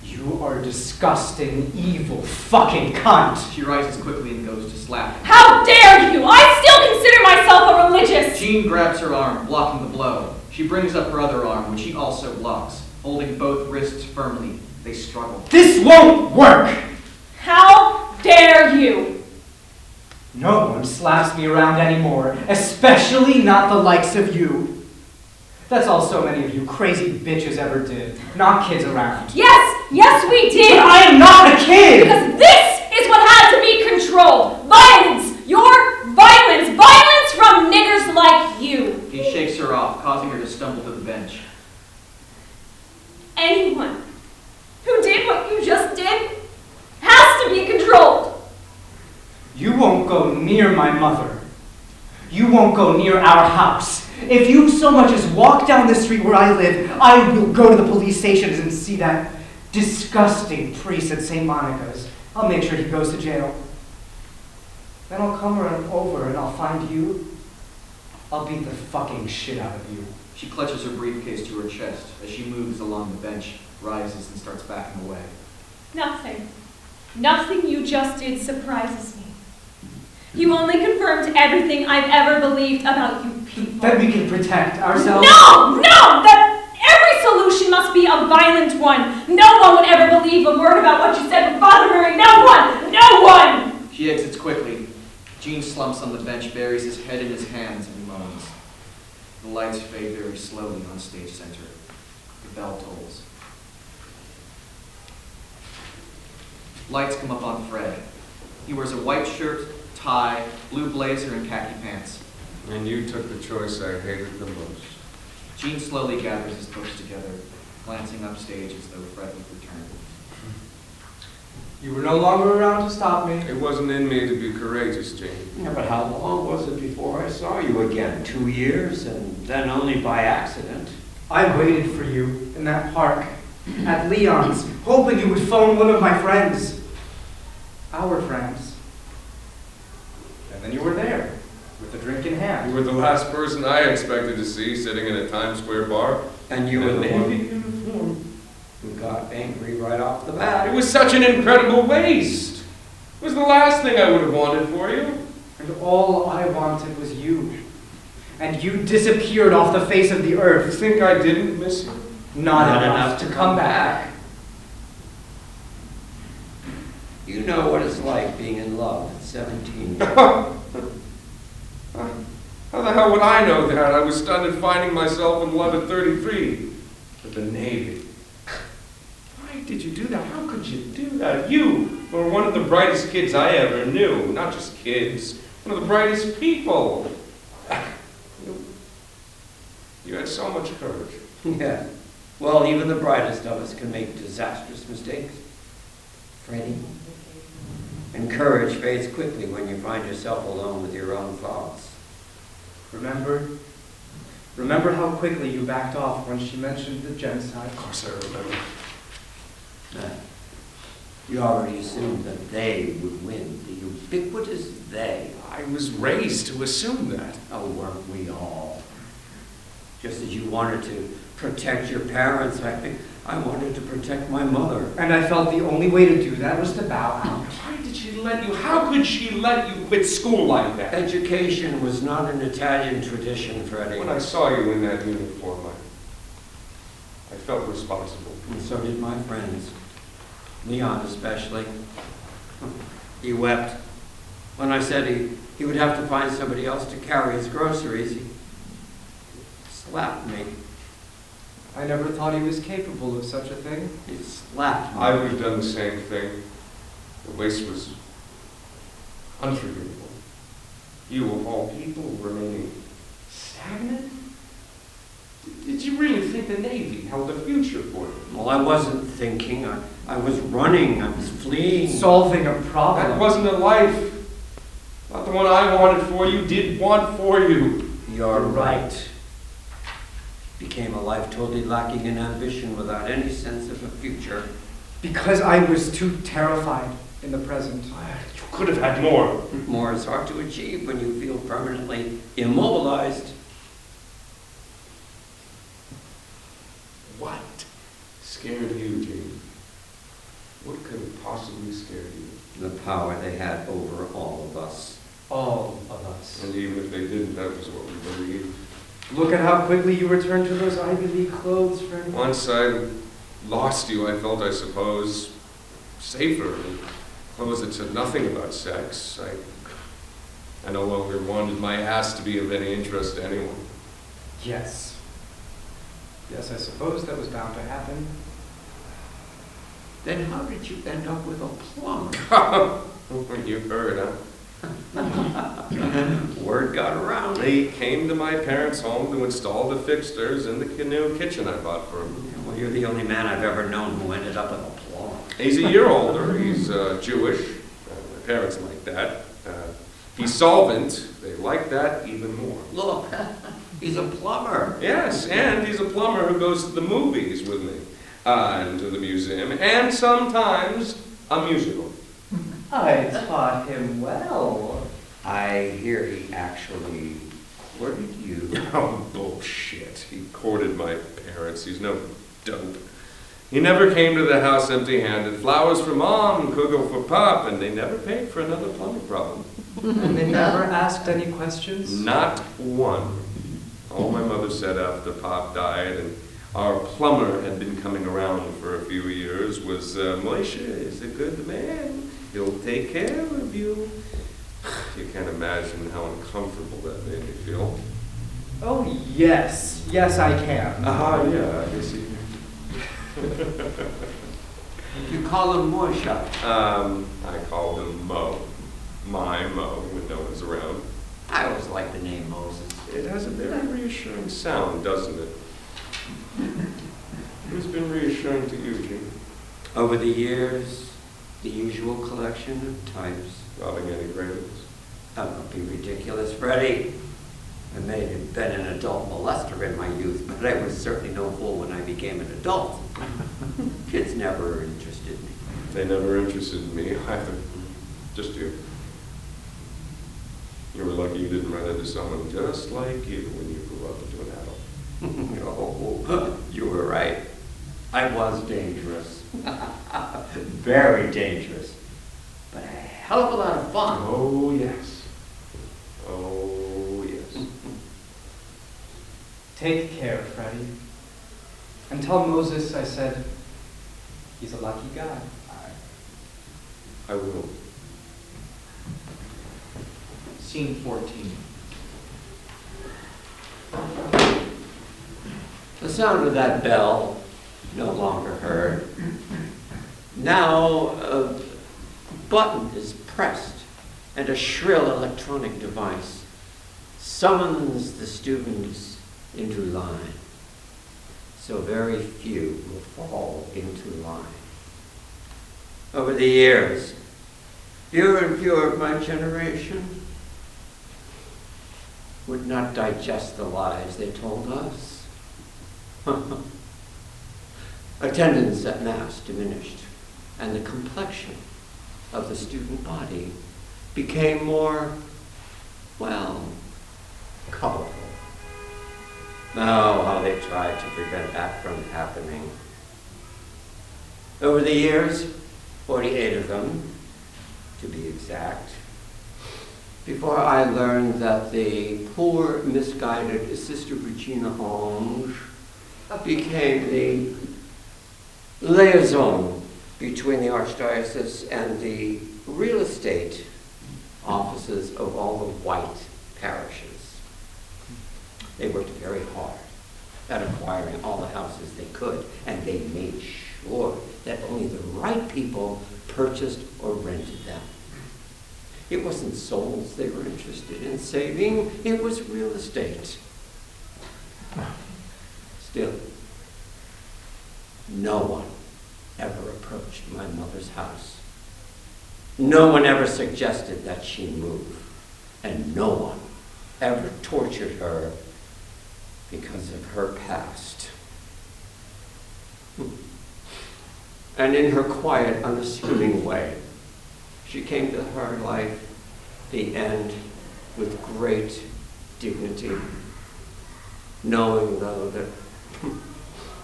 You are a disgusting, evil, fucking cunt! She rises quickly and goes to slap him. How dare you! I still consider myself a religious! Jean grabs her arm, blocking the blow. She brings up her other arm, which he also blocks. Holding both wrists firmly, they struggle. This won't work! How dare you! No one slaps me around anymore, especially not the likes of you. That's all so many of you crazy bitches ever did. Knock kids around. Yes, we did! But I am not a kid! Because this is what had to be controlled. Violence! Your violence! Violence from niggers like you! He shakes her off, causing her to stumble to the bench. Anyone who did what you just did has to be controlled. You won't go near my mother. You won't go near our house. If you so much as walk down the street where I live, I will go to the police stations and see that disgusting priest at St. Monica's. I'll make sure he goes to jail. Then I'll come over and I'll find you. I'll beat the fucking shit out of you. She clutches her briefcase to her chest as she moves along the bench, rises, and starts backing away. Nothing you just did surprises me. You only confirmed everything I've ever believed about you people. That we can protect ourselves. No! That every solution must be be a violent one. No one would ever believe a word about what you said with Father Murray. No one! No one! She exits quickly. Gene slumps on the bench, buries his head in his hands, and moans. The lights fade very slowly on stage center. The bell tolls. Lights come up on Fred. He wears a white shirt, tie, blue blazer, and khaki pants. And you took the choice I hated the most. Gene slowly gathers his books together, glancing upstage as though Fred would return. You were no longer around to stop me. It wasn't in me to be courageous, Jane. Yeah, but how long was it before I saw you again? 2 years, and then only by accident. I waited for you in that park at Leon's, hoping you would phone one of my friends. Our friends. And then you were there, with a drink in You hand. were the last person I expected to see sitting in a Times Square bar. And you were the And one then- who got angry right off the bat. It was such an incredible waste. It was the last thing I would have wanted for you. And all I wanted was you. And you disappeared off the face of the You earth. think I didn't miss you? Not enough to come back. You know what it's like being in love at 17. How the hell would I know that? I was stunned at finding myself in love at 33 with the Navy. Why did you do that? How could you do that? You were one of the brightest kids I ever knew. Not just kids, one of the brightest people. You had so much courage. Yeah. Well, even the brightest of us can make disastrous mistakes. Freddie. And courage fades quickly when you find yourself alone with your own thoughts. Remember how quickly you backed off when she mentioned the genocide? Of course I remember. You already assumed that they would win. The ubiquitous they. I was raised to assume that. Oh, weren't we all? Just as you wanted to protect your parents, I wanted to protect my mother. And I felt the only way to do that was to bow out. Why did she let you? How could she let you quit school like that? Education was not an Italian tradition, Freddie. When I saw you in that uniform, I felt responsible. And so did my friends. Leon especially. He wept. When I said he would have to find somebody else to carry his groceries, he slapped me. I never thought he was capable of such a thing. He slapped me. I would have done the same thing. The waste was unforgivable. You, of all people, remaining stagnant? Did you really think the Navy held a future for you? Well, I wasn't thinking. I was running. I was fleeing. Solving a problem. That wasn't a life. Not the one I wanted for you, did want for you. You're right. Became a life totally lacking in ambition without any sense of a future. Because I was too terrified in the present. You could have had more. More is hard to achieve when you feel permanently immobilized. What scared you, Gene? What could have possibly scared you? The power they had over all of us. All of us. And even if they didn't, that was what we believed. Look at how quickly you returned to those Ivy League clothes, friend. Once I lost you, I felt, I suppose, safer in clothes that said nothing about sex. I no longer wanted my ass to be of any interest to anyone. Yes. Yes, I suppose that was bound to happen. Then how did you end up with a plumber? You heard, huh? Word got around. They came to my parents' home to install the fixtures in the canoe kitchen I bought for them. Well, you're the only man I've ever known who ended up with a plumber. He's a year older. He's Jewish. My parents like that. He's solvent. They like that even more. Look, he's a plumber. Yes, and he's a plumber who goes to the movies with me, and to the museum, and sometimes a musical. I taught him well. I hear he actually courted you. Oh, bullshit. He courted my parents. He's no dope. He never came to the house empty-handed. Flowers for Mom, kugel for Pop, and they never paid for another plumbing problem. And they never asked any questions? Not one. All my mother said after Pop died, and our plumber had been coming around for a few years was, Moshe is a good man. He'll take care of you. You can't imagine how uncomfortable that made me feel. Oh, yes. Yes, I can. Yeah, I guess you You call him Moshe. I call him Mo. My Mo, when no one's around. I always like the name Moses. It has a very reassuring sound, doesn't it? Who's been reassuring to you, Gene? Over the years, the usual collection of types. Robbing any cradles? Don't be ridiculous, Freddie. I may have been an adult molester in my youth, but I was certainly no fool when I became an adult. Kids never interested me. They never interested in me either. Just you. You were lucky you didn't run into someone just like you when you grew up into an adult. Oh, you were right. I was dangerous. Very dangerous. But a hell of a lot of fun. Oh, yes. Oh, yes. Take care, Freddie. And tell Moses I said he's a lucky guy. I will. Scene 14. The sound of that bell no longer heard. Now a button is pressed and a shrill electronic device summons the students into line. So very few will fall into line. Over the years, fewer and fewer of my generation would not digest the lies they told us. Attendance at Mass diminished, and the complexion of the student body became more, well, colorful. Oh, how they tried to prevent that from happening. Over the years, 48 of them, to be exact, before I learned that the poor, misguided Sister Regina Ange became the liaison between the Archdiocese and the real estate offices of all the white parishes. They worked very hard at acquiring all the houses they could, and they made sure that only the right people purchased or rented them. It wasn't souls they were interested in saving, it was real estate. Still, no one ever approached my mother's house. No one ever suggested that she move, and no one ever tortured her because of her past. And in her quiet, unassuming way, she came to her life, the end, with great dignity, knowing, though, that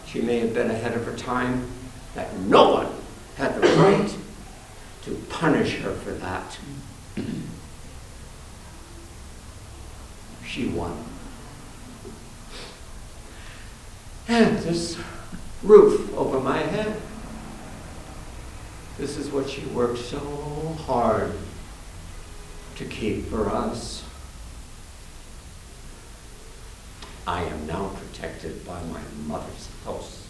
she may have been ahead of her time, that no one had the right to punish her for that. She won. And this roof over my head, this is what she worked so hard to keep for us. I am now protected by my mother's house.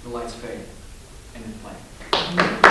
The lights fade, and then play.